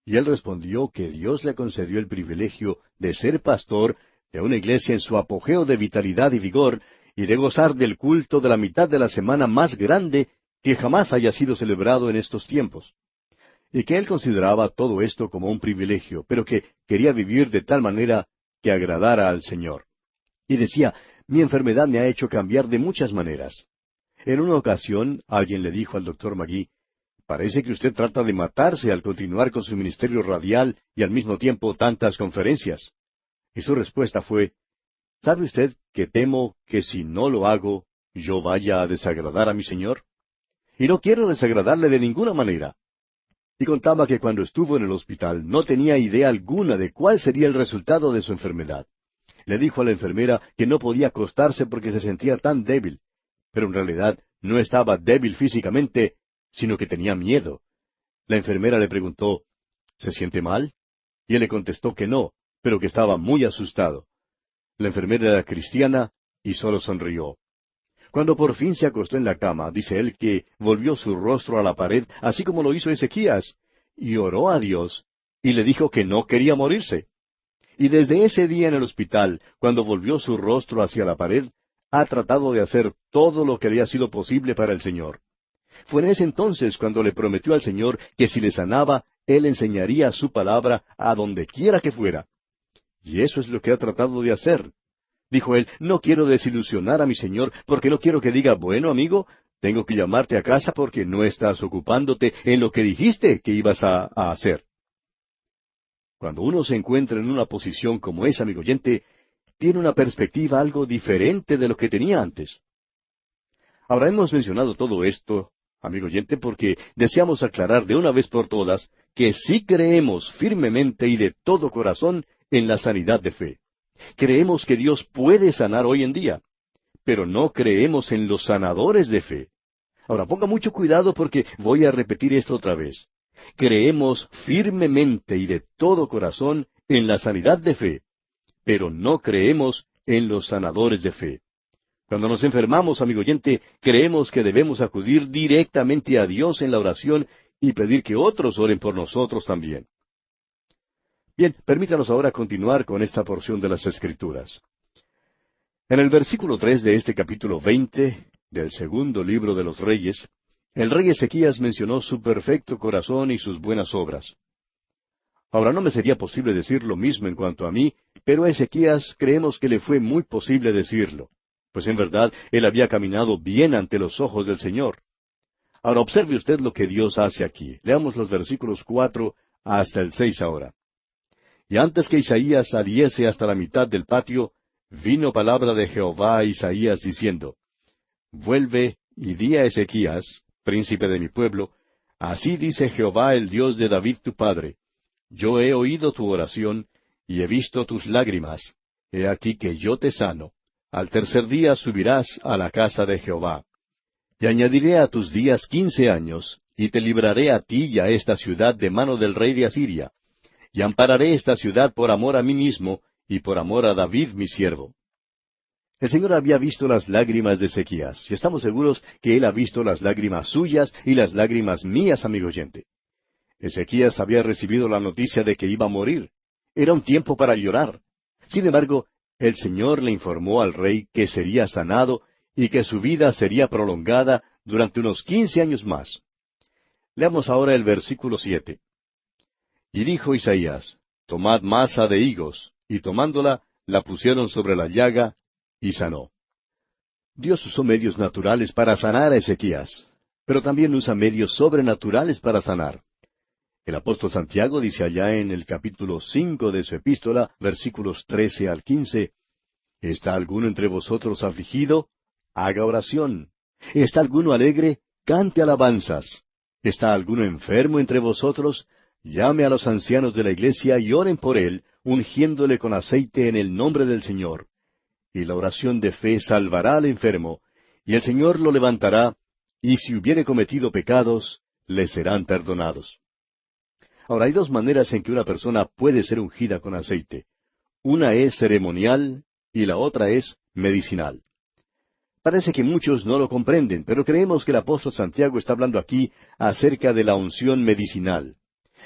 Speaker 1: Y él respondió que Dios le concedió el privilegio de ser pastor de una iglesia en su apogeo de vitalidad y vigor, y de gozar del culto de la mitad de la semana más grande que jamás haya sido celebrado en estos tiempos. Y que él consideraba todo esto como un privilegio, pero que quería vivir de tal manera que agradara al Señor. Y decía, mi enfermedad me ha hecho cambiar de muchas maneras. En una ocasión, alguien le dijo al doctor Magui, parece que usted trata de matarse al continuar con su ministerio radial y al mismo tiempo tantas conferencias. Y su respuesta fue, ¿sabe usted que temo que si no lo hago, yo vaya a desagradar a mi Señor? Y no quiero desagradarle de ninguna manera. Y contaba que cuando estuvo en el hospital no tenía idea alguna de cuál sería el resultado de su enfermedad. Le dijo a la enfermera que no podía acostarse porque se sentía tan débil, pero en realidad no estaba débil físicamente, sino que tenía miedo. La enfermera le preguntó, ¿se siente mal? Y él le contestó que no, pero que estaba muy asustado. La enfermera era cristiana y solo sonrió. Cuando por fin se acostó en la cama, dice él que volvió su rostro a la pared, así como lo hizo Ezequías, y oró a Dios, y le dijo que no quería morirse. Y desde ese día en el hospital, cuando volvió su rostro hacia la pared, ha tratado de hacer todo lo que le ha sido posible para el Señor. Fue en ese entonces cuando le prometió al Señor que si le sanaba, Él enseñaría su palabra a donde quiera que fuera. Y eso es lo que ha tratado de hacer. Dijo él, no quiero desilusionar a mi Señor, porque no quiero que diga, bueno, amigo, tengo que llamarte a casa porque no estás ocupándote en lo que dijiste que ibas a hacer. Cuando uno se encuentra en una posición como esa, amigo oyente, tiene una perspectiva algo diferente de lo que tenía antes. Ahora hemos mencionado todo esto, amigo oyente, porque deseamos aclarar de una vez por todas que sí creemos firmemente y de todo corazón en la sanidad de fe. Creemos que Dios puede sanar hoy en día, pero no creemos en los sanadores de fe. Ahora ponga mucho cuidado porque voy a repetir esto otra vez. Creemos firmemente y de todo corazón en la sanidad de fe, pero no creemos en los sanadores de fe. Cuando nos enfermamos, amigo oyente, creemos que debemos acudir directamente a Dios en la oración y pedir que otros oren por nosotros también. Bien, permítanos ahora continuar con esta porción de las Escrituras. En el versículo 3 de este capítulo 20 del segundo libro de los Reyes, el rey Ezequías mencionó su perfecto corazón y sus buenas obras. Ahora no me sería posible decir lo mismo en cuanto a mí, pero a Ezequías creemos que le fue muy posible decirlo, pues en verdad él había caminado bien ante los ojos del Señor. Ahora observe usted lo que Dios hace aquí. Leamos los versículos 4 hasta el 6 ahora. Y antes que Isaías saliese hasta la mitad del patio, vino palabra de Jehová a Isaías diciendo, Vuelve y di a Ezequías, príncipe de mi pueblo, así dice Jehová el Dios de David tu padre, yo he oído tu oración, y he visto tus lágrimas, he aquí que yo te sano, al tercer día subirás a la casa de Jehová. Y añadiré a tus días 15 años, y te libraré a ti y a esta ciudad de mano del rey de Asiria. Y ampararé esta ciudad por amor a mí mismo, y por amor a David mi siervo. El Señor había visto las lágrimas de Ezequías, y estamos seguros que Él ha visto las lágrimas suyas y las lágrimas mías, amigo oyente. Ezequías había recibido la noticia de que iba a morir. Era un tiempo para llorar. Sin embargo, el Señor le informó al rey que sería sanado y que su vida sería prolongada durante unos 15 años más. Leamos ahora el versículo 7. Y dijo Isaías, Tomad masa de higos, y tomándola, la pusieron sobre la llaga, y sanó. Dios usó medios naturales para sanar a Ezequías, pero también usa medios sobrenaturales para sanar. El apóstol Santiago dice allá en el capítulo 5 de su epístola, versículos 13 al 15, ¿Está alguno entre vosotros afligido? Haga oración. ¿Está alguno alegre? Cante alabanzas. ¿Está alguno enfermo entre vosotros? Llame a los ancianos de la iglesia y oren por él, ungiéndole con aceite en el nombre del Señor. Y la oración de fe salvará al enfermo, y el Señor lo levantará, y si hubiere cometido pecados, le serán perdonados. Ahora, hay dos maneras en que una persona puede ser ungida con aceite. Una es ceremonial y la otra es medicinal. Parece que muchos no lo comprenden, pero creemos que el apóstol Santiago está hablando aquí acerca de la unción medicinal.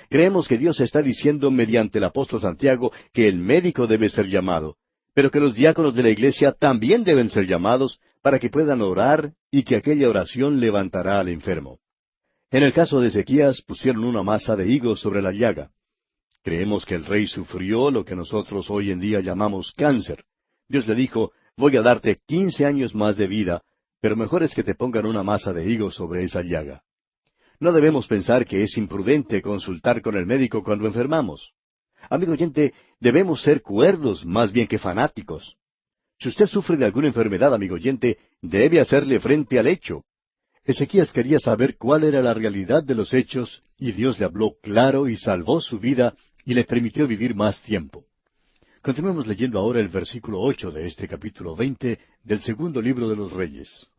Speaker 1: Creemos que Dios está diciendo mediante el apóstol Santiago que el médico debe ser llamado, pero que los diáconos de la iglesia también deben ser llamados para que puedan orar y que aquella oración levantará al enfermo. En el caso de Ezequías pusieron una masa de higos sobre la llaga. Creemos que el rey sufrió lo que nosotros hoy en día llamamos cáncer. Dios le dijo, voy a darte 15 años más de vida, pero mejor es que te pongan una masa de higos sobre esa llaga. No debemos pensar que es imprudente consultar con el médico cuando enfermamos. Amigo oyente, debemos ser cuerdos más bien que fanáticos. Si usted sufre de alguna enfermedad, amigo oyente, debe hacerle frente al hecho. Ezequías quería saber cuál era la realidad de los hechos, y Dios le habló claro y salvó su vida y le permitió vivir más tiempo. Continuemos leyendo ahora el versículo 8 de este capítulo 20 del segundo libro de los Reyes.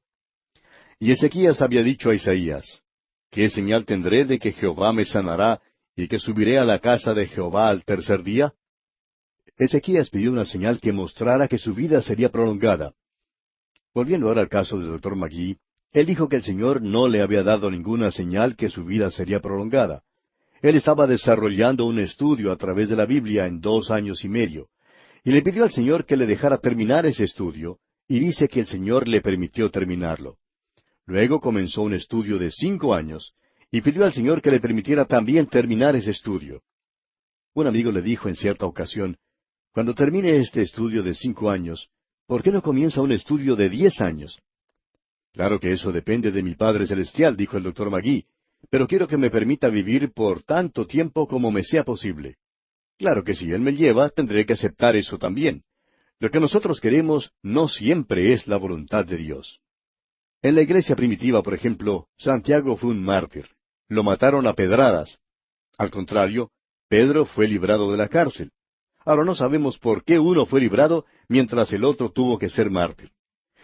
Speaker 1: Y Ezequías había dicho a Isaías, ¿qué señal tendré de que Jehová me sanará y que subiré a la casa de Jehová al tercer día? Ezequías pidió una señal que mostrara que su vida sería prolongada. Volviendo ahora al caso del Dr. Magee, él dijo que el Señor no le había dado ninguna señal que su vida sería prolongada. Él estaba desarrollando un estudio a través de la Biblia en 2 años y medio, y le pidió al Señor que le dejara terminar ese estudio, y dice que el Señor le permitió terminarlo. Luego comenzó un estudio de 5 años, y pidió al Señor que le permitiera también terminar ese estudio. Un amigo le dijo en cierta ocasión, cuando termine este estudio de 5 años, ¿por qué no comienza un estudio de 10 años? Claro que eso depende de mi Padre Celestial, dijo el Dr. Magee, pero quiero que me permita vivir por tanto tiempo como me sea posible. Claro que si Él me lleva, tendré que aceptar eso también. Lo que nosotros queremos no siempre es la voluntad de Dios. En la iglesia primitiva, por ejemplo, Santiago fue un mártir. Lo mataron a pedradas. Al contrario, Pedro fue librado de la cárcel. Ahora no sabemos por qué uno fue librado mientras el otro tuvo que ser mártir.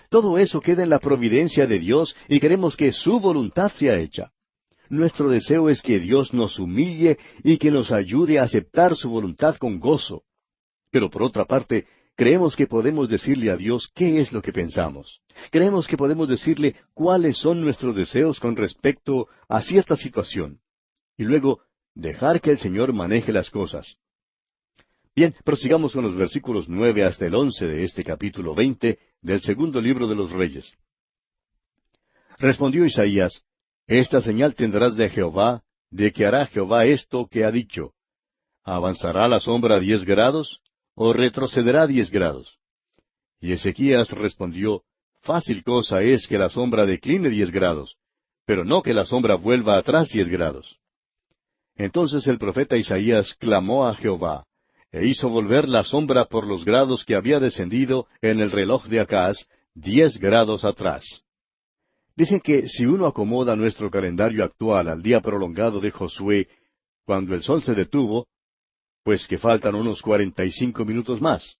Speaker 1: Todo eso queda en la providencia de Dios y queremos que su voluntad sea hecha. Nuestro deseo es que Dios nos humille y que nos ayude a aceptar su voluntad con gozo. Pero por otra parte, creemos que podemos decirle a Dios qué es lo que pensamos. Creemos que podemos decirle cuáles son nuestros deseos con respecto a cierta situación. Y luego, dejar que el Señor maneje las cosas. Bien, prosigamos con los versículos 9 hasta el 11 de este capítulo 20 del segundo libro de los Reyes. Respondió Isaías, esta señal tendrás de Jehová, de que hará Jehová esto que ha dicho. ¿Avanzará la sombra 10 grados, o retrocederá 10 grados? Y Ezequías respondió, fácil cosa es que la sombra decline 10 grados, pero no que la sombra vuelva atrás 10 grados. Entonces el profeta Isaías clamó a Jehová, e hizo volver la sombra por los grados que había descendido en el reloj de Acaz 10 grados atrás. Dicen que si uno acomoda nuestro calendario actual al día prolongado de Josué, cuando el sol se detuvo, pues que faltan unos 45 minutos más.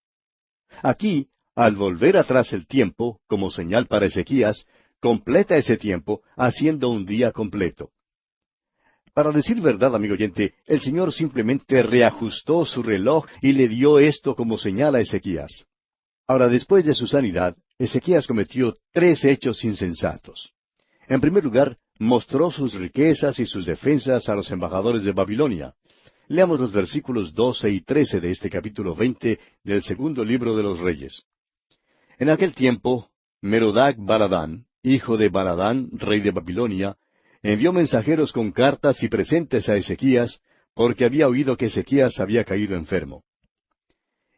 Speaker 1: Aquí, al volver atrás el tiempo, como señal para Ezequías, completa ese tiempo, haciendo un día completo. Para decir verdad, amigo oyente, el Señor simplemente reajustó su reloj y le dio esto como señal a Ezequías. Ahora, después de su sanidad, Ezequías cometió 3 hechos insensatos. En primer lugar, mostró sus riquezas y sus defensas a los embajadores de Babilonia. Leamos los versículos 12 y 13 de este capítulo 20 del segundo libro de los Reyes. En aquel tiempo, Merodac-Baladán, hijo de Baladán, rey de Babilonia, envió mensajeros con cartas y presentes a Ezequías, porque había oído que Ezequías había caído enfermo.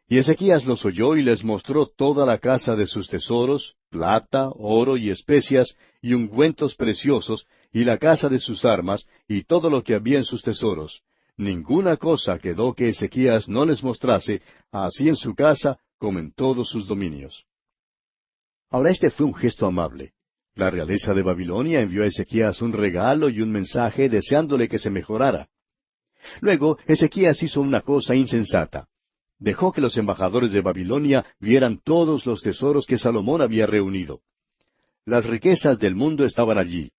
Speaker 1: Y Ezequías los oyó y les mostró toda la casa de sus tesoros, plata, oro y especias, y ungüentos preciosos, y la casa de sus armas, y todo lo que había en sus tesoros. Ninguna cosa quedó que Ezequías no les mostrase, así en su casa como en todos sus dominios. Ahora este fue un gesto amable. La realeza de Babilonia envió a Ezequías un regalo y un mensaje deseándole que se mejorara. Luego, Ezequías hizo una cosa insensata. Dejó que los embajadores de Babilonia vieran todos los tesoros que Salomón había reunido. Las riquezas del mundo estaban allí.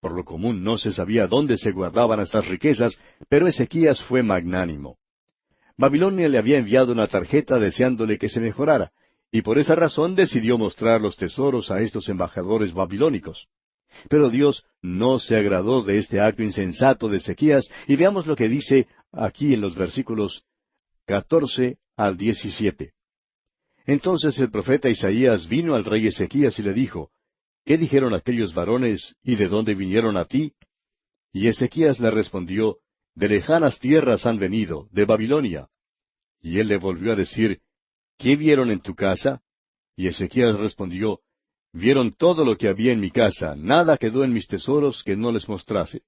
Speaker 1: Por lo común no se sabía dónde se guardaban estas riquezas, pero Ezequías fue magnánimo. Babilonia le había enviado una tarjeta deseándole que se mejorara, y por esa razón decidió mostrar los tesoros a estos embajadores babilónicos. Pero Dios no se agradó de este acto insensato de Ezequías, y veamos lo que dice aquí en los versículos 14 al 17. Entonces el profeta Isaías vino al rey Ezequías y le dijo, ¿qué dijeron aquellos varones y de dónde vinieron a ti? Y Ezequías le respondió, de lejanas tierras han venido, de Babilonia. Y él le volvió a decir, ¿qué vieron en tu casa? Y Ezequías respondió, vieron todo lo que había en mi casa, nada quedó en mis tesoros que no les mostrase.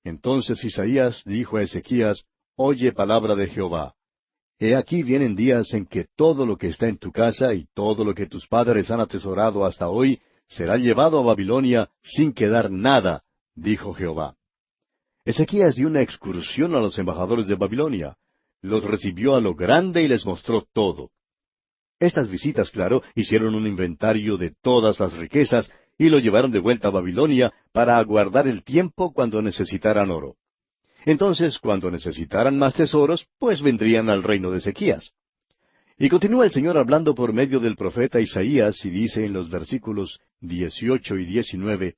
Speaker 1: Entonces Isaías dijo a Ezequías, oye palabra de Jehová. He aquí vienen días en que todo lo que está en tu casa y todo lo que tus padres han atesorado hasta hoy será llevado a Babilonia sin quedar nada, dijo Jehová. Ezequías dio una excursión a los embajadores de Babilonia. Los recibió a lo grande y les mostró todo. Estas visitas, claro, hicieron un inventario de todas las riquezas y lo llevaron de vuelta a Babilonia para aguardar el tiempo cuando necesitaran oro. Entonces, cuando necesitaran más tesoros, pues vendrían al reino de Ezequías. Y continúa el Señor hablando por medio del profeta Isaías y dice en los versículos 18 y 19,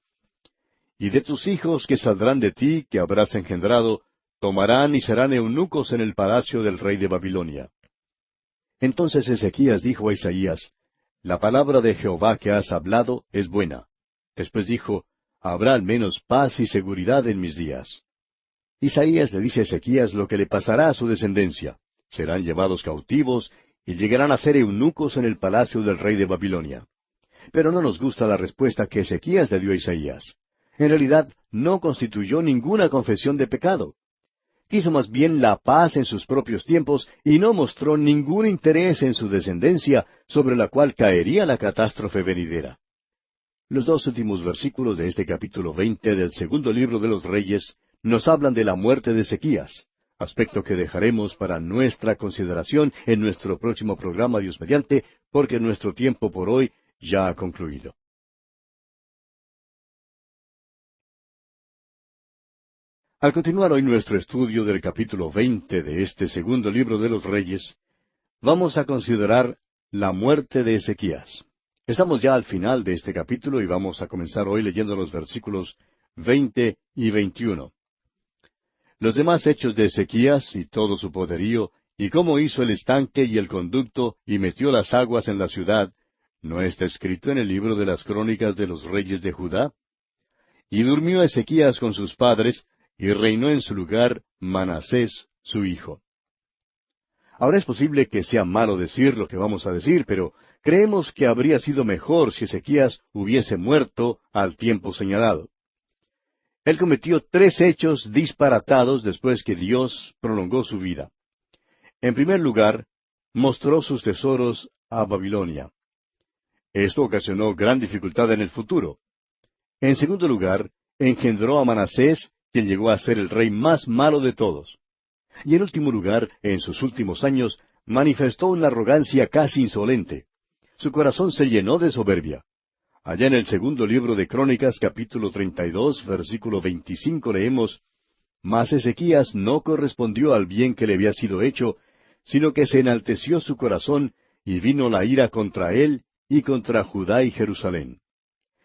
Speaker 1: y de tus hijos que saldrán de ti, que habrás engendrado, tomarán y serán eunucos en el palacio del rey de Babilonia. Entonces Ezequías dijo a Isaías, la palabra de Jehová que has hablado es buena. Después dijo, habrá al menos paz y seguridad en mis días. Isaías le dice a Ezequías lo que le pasará a su descendencia. Serán llevados cautivos y llegarán a ser eunucos en el palacio del rey de Babilonia. Pero no nos gusta la respuesta que Ezequías le dio a Isaías. En realidad, no constituyó ninguna confesión de pecado. Quiso más bien la paz en sus propios tiempos y no mostró ningún interés en su descendencia sobre la cual caería la catástrofe venidera. Los dos últimos versículos de este capítulo 20 del segundo libro de los Reyes nos hablan de la muerte de Ezequías, aspecto que dejaremos para nuestra consideración en nuestro próximo programa, Dios mediante, porque nuestro tiempo por hoy ya ha concluido. Al continuar hoy nuestro estudio del capítulo 20 de este segundo libro de los Reyes, vamos a considerar la muerte de Ezequías. Estamos ya al final de este capítulo y vamos a comenzar hoy leyendo los versículos 20 y 21. Los demás hechos de Ezequías y todo su poderío, y cómo hizo el estanque y el conducto y metió las aguas en la ciudad, ¿no está escrito en el libro de las crónicas de los reyes de Judá? Y durmió Ezequías con sus padres, y reinó en su lugar Manasés, su hijo. Ahora es posible que sea malo decir lo que vamos a decir, pero creemos que habría sido mejor si Ezequías hubiese muerto al tiempo señalado. Él cometió 3 hechos disparatados después que Dios prolongó su vida. En primer lugar, mostró sus tesoros a Babilonia. Esto ocasionó gran dificultad en el futuro. En segundo lugar, engendró a Manasés, quien llegó a ser el rey más malo de todos. Y en último lugar, en sus últimos años, manifestó una arrogancia casi insolente. Su corazón se llenó de soberbia. Allá en el segundo libro de Crónicas, capítulo 32, versículo 25, leemos, Mas Ezequías no correspondió al bien que le había sido hecho, sino que se enalteció su corazón, y vino la ira contra él y contra Judá y Jerusalén.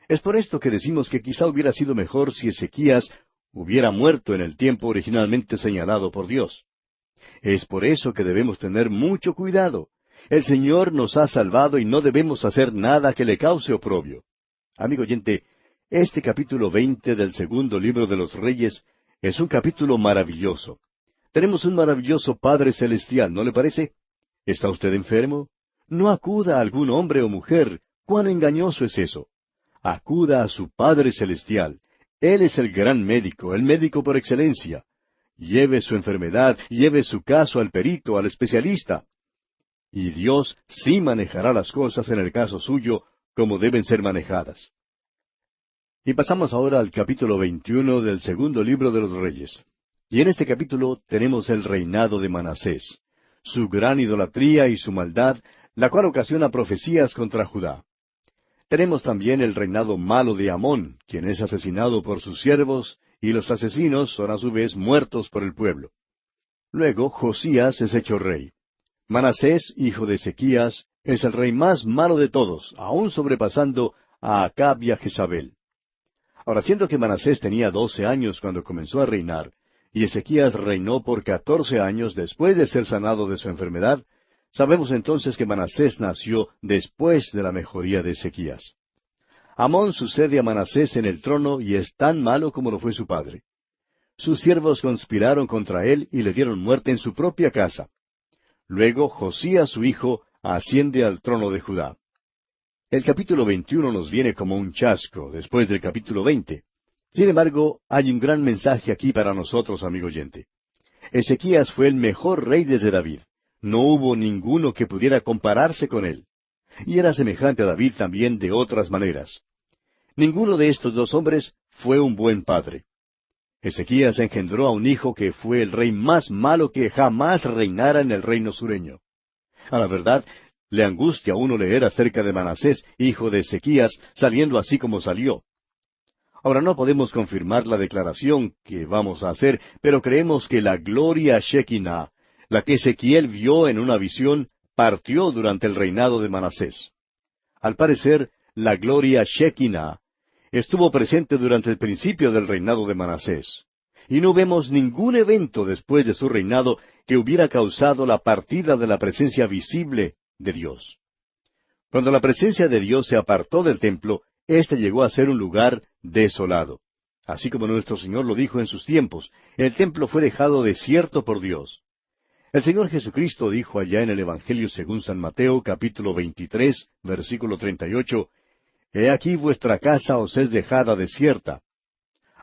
Speaker 1: Es por esto que decimos que quizá hubiera sido mejor si Ezequías hubiera muerto en el tiempo originalmente señalado por Dios. Es por eso que debemos tener mucho cuidado. El Señor nos ha salvado y no debemos hacer nada que le cause oprobio. Amigo oyente, este capítulo 20 del segundo libro de los Reyes es un capítulo maravilloso. Tenemos un maravilloso Padre Celestial, ¿no le parece? ¿Está usted enfermo? No acuda a algún hombre o mujer. ¿Cuán engañoso es eso? Acuda a su Padre Celestial. Él es el gran médico, el médico por excelencia. Lleve su enfermedad, lleve su caso al perito, al especialista. Y Dios sí manejará las cosas en el caso suyo como deben ser manejadas. Y pasamos ahora al capítulo 21 del segundo libro de los Reyes. Y en este capítulo tenemos el reinado de Manasés, su gran idolatría y su maldad, la cual ocasiona profecías contra Judá. Tenemos también el reinado malo de Amón, quien es asesinado por sus siervos, y los asesinos son a su vez muertos por el pueblo. Luego Josías es hecho rey. Manasés, hijo de Ezequías, es el rey más malo de todos, aún sobrepasando a Acab y a Jezabel. Ahora, siendo que Manasés tenía 12 años cuando comenzó a reinar, y Ezequías reinó por 14 años después de ser sanado de su enfermedad, Sabemos entonces que Manasés nació después de la mejoría de Ezequías. Amón sucede a Manasés en el trono y es tan malo como lo fue su padre. Sus siervos conspiraron contra él y le dieron muerte en su propia casa. Luego Josías su hijo asciende al trono de Judá. El capítulo 21 nos viene como un chasco después del capítulo 20. Sin embargo, hay un gran mensaje aquí para nosotros, amigo oyente. Ezequías fue el mejor rey desde David. No hubo ninguno que pudiera compararse con él. Y era semejante a David también de otras maneras. Ninguno de estos dos hombres fue un buen padre. Ezequías engendró a un hijo que fue el rey más malo que jamás reinara en el reino sureño. A la verdad, le angustia a uno leer acerca de Manasés, hijo de Ezequías, saliendo así como salió. Ahora no podemos confirmar la declaración que vamos a hacer, pero creemos que la gloria Shekinah, la que Ezequiel vio en una visión, partió durante el reinado de Manasés. Al parecer, la gloria Shekinah estuvo presente durante el principio del reinado de Manasés. Y no vemos ningún evento después de su reinado que hubiera causado la partida de la presencia visible de Dios. Cuando la presencia de Dios se apartó del templo, éste llegó a ser un lugar desolado. Así como nuestro Señor lo dijo en sus tiempos, el templo fue dejado desierto por Dios. El Señor Jesucristo dijo allá en el Evangelio según San Mateo, capítulo 23, versículo 38, He aquí vuestra casa os es dejada desierta.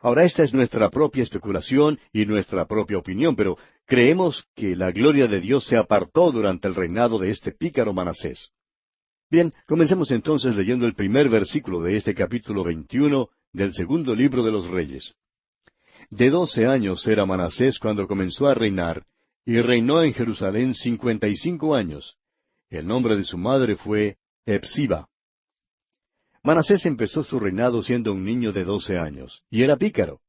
Speaker 1: Ahora esta es nuestra propia especulación y nuestra propia opinión, pero creemos que la gloria de Dios se apartó durante el reinado de este pícaro Manasés. Bien, comencemos entonces leyendo el primer versículo de este capítulo 21 del segundo libro de los Reyes. De 12 años era Manasés cuando comenzó a reinar, y reinó en Jerusalén 55 años. El nombre de su madre fue Hepsiba. Manasés empezó su reinado siendo un niño de 12 años, y era pícaro.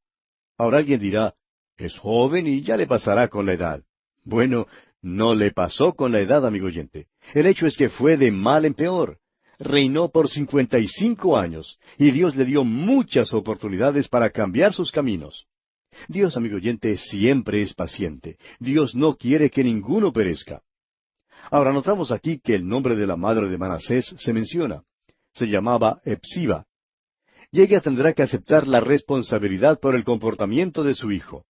Speaker 1: Ahora alguien dirá, es joven y ya le pasará con la edad. Bueno, no le pasó con la edad, amigo oyente. El hecho es que fue de mal en peor. Reinó por 55 años, y Dios le dio muchas oportunidades para cambiar sus caminos. Dios, amigo oyente, siempre es paciente. Dios no quiere que ninguno perezca. Ahora notamos aquí que el nombre de la madre de Manasés se menciona. Se llamaba Hepsiba. Y ella tendrá que aceptar la responsabilidad por el comportamiento de su hijo.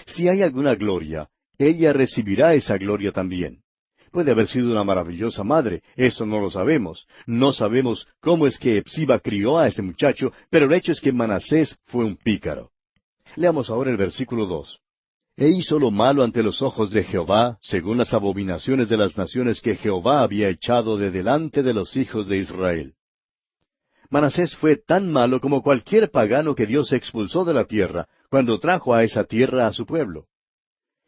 Speaker 1: Si hay alguna gloria, ella recibirá esa gloria también. Puede haber sido una maravillosa madre, eso no lo sabemos. No sabemos cómo es que Hepsiba crió a este muchacho, pero el hecho es que Manasés fue un pícaro. Leamos ahora el versículo 2. E hizo lo malo ante los ojos de Jehová, según las abominaciones de las naciones que Jehová había echado de delante de los hijos de Israel. Manasés fue tan malo como cualquier pagano que Dios expulsó de la tierra, cuando trajo a esa tierra a su pueblo.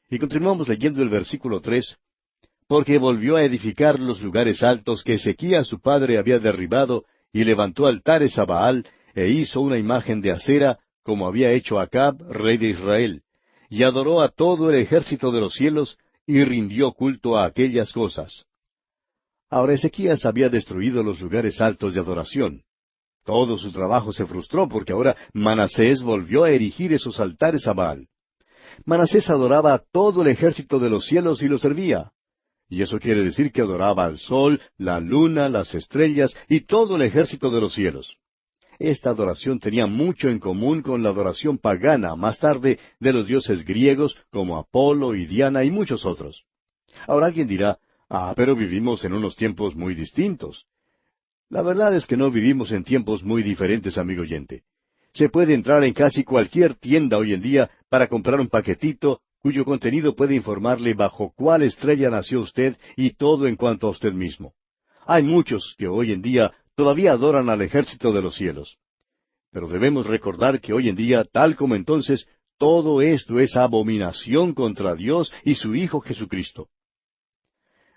Speaker 1: Y continuamos leyendo el versículo 3. Porque volvió a edificar los lugares altos que Ezequías su padre había derribado, y levantó altares a Baal, e hizo una imagen de acera, como había hecho Acab, rey de Israel, y adoró a todo el ejército de los cielos, y rindió culto a aquellas cosas. Ahora Ezequías había destruido los lugares altos de adoración. Todo su trabajo se frustró porque ahora Manasés volvió a erigir esos altares a Baal. Manasés adoraba a todo el ejército de los cielos y lo servía. Y eso quiere decir que adoraba al sol, la luna, las estrellas y todo el ejército de los cielos. Esta adoración tenía mucho en común con la adoración pagana, más tarde, de los dioses griegos como Apolo y Diana y muchos otros. Ahora alguien dirá, pero vivimos en unos tiempos muy distintos. La verdad es que no vivimos en tiempos muy diferentes, amigo oyente. Se puede entrar en casi cualquier tienda hoy en día para comprar un paquetito cuyo contenido puede informarle bajo cuál estrella nació usted y todo en cuanto a usted mismo. Hay muchos que hoy en día todavía adoran al ejército de los cielos. Pero debemos recordar que hoy en día, tal como entonces, todo esto es abominación contra Dios y su Hijo Jesucristo.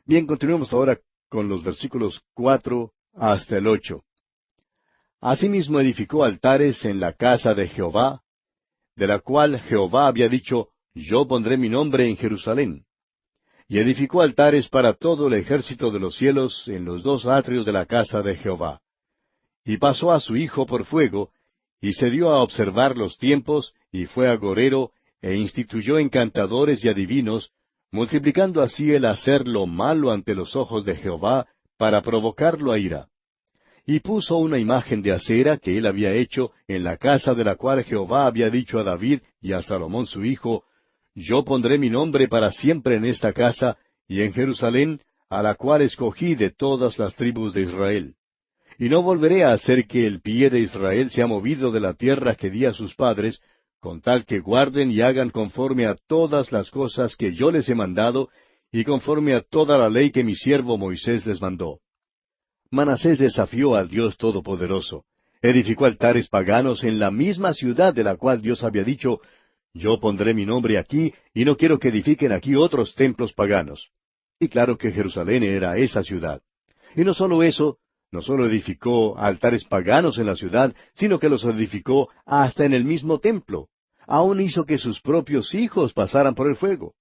Speaker 1: Bien, continuemos ahora con los versículos 4 hasta el 8. Asimismo edificó altares en la casa de Jehová, de la cual Jehová había dicho, Yo pondré mi nombre en Jerusalén. Y edificó altares para todo el ejército de los cielos en los dos atrios de la casa de Jehová. Y pasó a su hijo por fuego, y se dio a observar los tiempos, y fue agorero, e instituyó encantadores y adivinos, multiplicando así el hacer lo malo ante los ojos de Jehová para provocarlo a ira. Y puso una imagen de acera que él había hecho en la casa de la cual Jehová había dicho a David y a Salomón su hijo, Yo pondré mi nombre para siempre en esta casa y en Jerusalén, a la cual escogí de todas las tribus de Israel. Y no volveré a hacer que el pie de Israel sea movido de la tierra que di a sus padres, con tal que guarden y hagan conforme a todas las cosas que yo les he mandado, y conforme a toda la ley que mi siervo Moisés les mandó. Manasés desafió al Dios Todopoderoso. Edificó altares paganos en la misma ciudad de la cual Dios había dicho, Yo pondré mi nombre aquí, y no quiero que edifiquen aquí otros templos paganos. Y claro que Jerusalén era esa ciudad. Y no solo eso, no solo edificó altares paganos en la ciudad, sino que los edificó hasta en el mismo templo. Aún hizo que sus propios hijos pasaran por el fuego.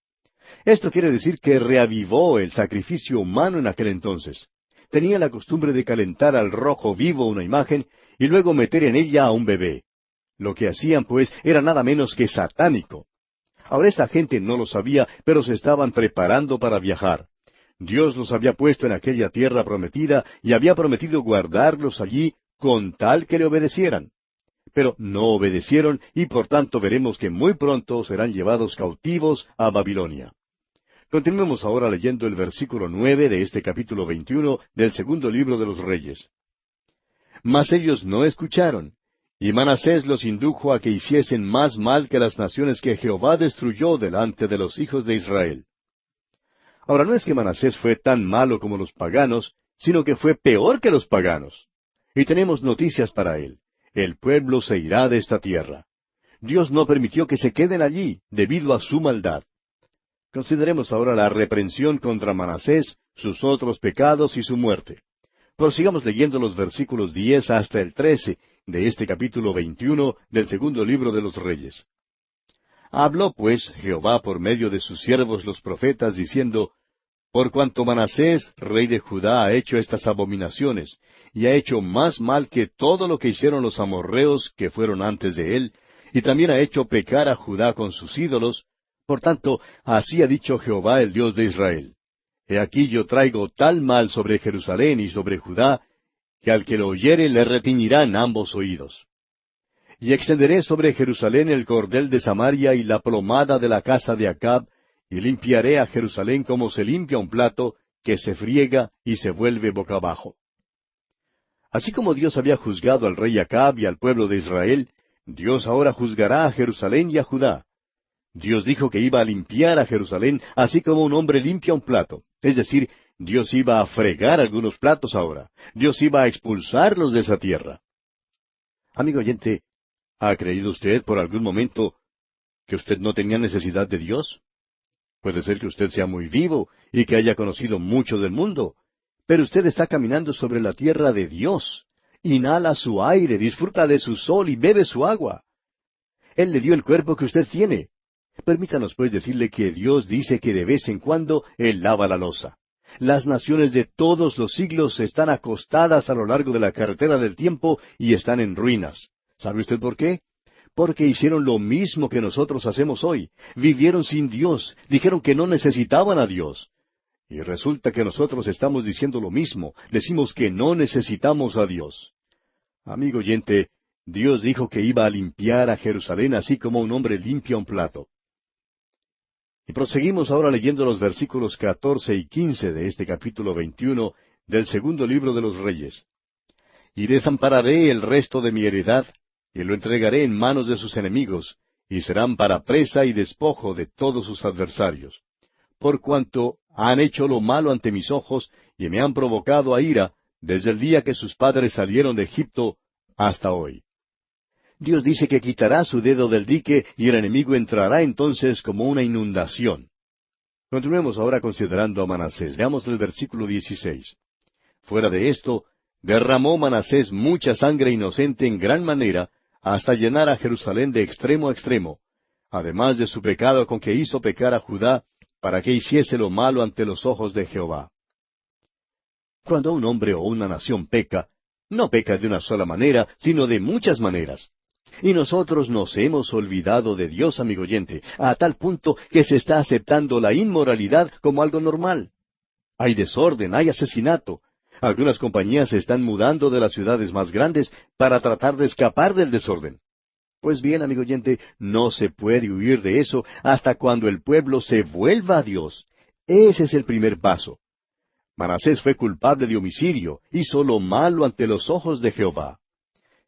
Speaker 1: Esto quiere decir que reavivó el sacrificio humano en aquel entonces. Tenía la costumbre de calentar al rojo vivo una imagen y luego meter en ella a un bebé. Lo que hacían, pues, era nada menos que satánico. Ahora esta gente no lo sabía, pero se estaban preparando para viajar. Dios los había puesto en aquella tierra prometida y había prometido guardarlos allí con tal que le obedecieran. Pero no obedecieron y por tanto veremos que muy pronto serán llevados cautivos a Babilonia. Continuemos ahora leyendo el versículo 9 de este capítulo 21 del segundo libro de los Reyes. Mas ellos no escucharon, y Manasés los indujo a que hiciesen más mal que las naciones que Jehová destruyó delante de los hijos de Israel. Ahora no es que Manasés fue tan malo como los paganos, sino que fue peor que los paganos. Y tenemos noticias para él. El pueblo se irá de esta tierra. Dios no permitió que se queden allí, debido a su maldad. Consideremos ahora la reprensión contra Manasés, sus otros pecados y su muerte. Prosigamos leyendo los versículos 10 hasta el 13 de este capítulo 21 del segundo libro de los Reyes. Habló pues Jehová por medio de sus siervos los profetas, diciendo, Por cuanto Manasés, rey de Judá, ha hecho estas abominaciones, y ha hecho más mal que todo lo que hicieron los amorreos que fueron antes de él, y también ha hecho pecar a Judá con sus ídolos, por tanto, así ha dicho Jehová el Dios de Israel. He aquí yo traigo tal mal sobre Jerusalén y sobre Judá, que al que lo oyere le retiñirán ambos oídos. Y extenderé sobre Jerusalén el cordel de Samaria y la plomada de la casa de Acab, y limpiaré a Jerusalén como se limpia un plato, que se friega y se vuelve boca abajo. Así como Dios había juzgado al rey Acab y al pueblo de Israel, Dios ahora juzgará a Jerusalén y a Judá. Dios dijo que iba a limpiar a Jerusalén, así como un hombre limpia un plato. Es decir, Dios iba a fregar algunos platos ahora. Dios iba a expulsarlos de esa tierra. Amigo oyente, ¿ha creído usted por algún momento que usted no tenía necesidad de Dios? Puede ser que usted sea muy vivo y que haya conocido mucho del mundo, pero usted está caminando sobre la tierra de Dios. Inhala su aire, disfruta de su sol y bebe su agua. Él le dio el cuerpo que usted tiene. Permítanos pues decirle que Dios dice que de vez en cuando Él lava la loza. Las naciones de todos los siglos están acostadas a lo largo de la carretera del tiempo y están en ruinas. ¿Sabe usted por qué? Porque hicieron lo mismo que nosotros hacemos hoy. Vivieron sin Dios, dijeron que no necesitaban a Dios. Y resulta que nosotros estamos diciendo lo mismo, decimos que no necesitamos a Dios. Amigo oyente, Dios dijo que iba a limpiar a Jerusalén así como un hombre limpia un plato. Y proseguimos ahora leyendo los versículos 14 y 15 de este capítulo 21 del segundo libro de los Reyes. Y desampararé el resto de mi heredad, y lo entregaré en manos de sus enemigos, y serán para presa y despojo de todos sus adversarios. Por cuanto han hecho lo malo ante mis ojos, y me han provocado a ira, desde el día que sus padres salieron de Egipto hasta hoy. Dios dice que quitará su dedo del dique y el enemigo entrará entonces como una inundación. Continuemos ahora considerando a Manasés. Veamos el versículo 16. Fuera de esto, derramó Manasés mucha sangre inocente en gran manera, hasta llenar a Jerusalén de extremo a extremo, además de su pecado con que hizo pecar a Judá, para que hiciese lo malo ante los ojos de Jehová. Cuando un hombre o una nación peca, no peca de una sola manera, sino de muchas maneras. Y nosotros nos hemos olvidado de Dios, amigo oyente, a tal punto que se está aceptando la inmoralidad como algo normal. Hay desorden, hay asesinato. Algunas compañías se están mudando de las ciudades más grandes para tratar de escapar del desorden. Pues bien, amigo oyente, no se puede huir de eso hasta cuando el pueblo se vuelva a Dios. Ese es el primer paso. Manasés fue culpable de homicidio, hizo lo malo ante los ojos de Jehová.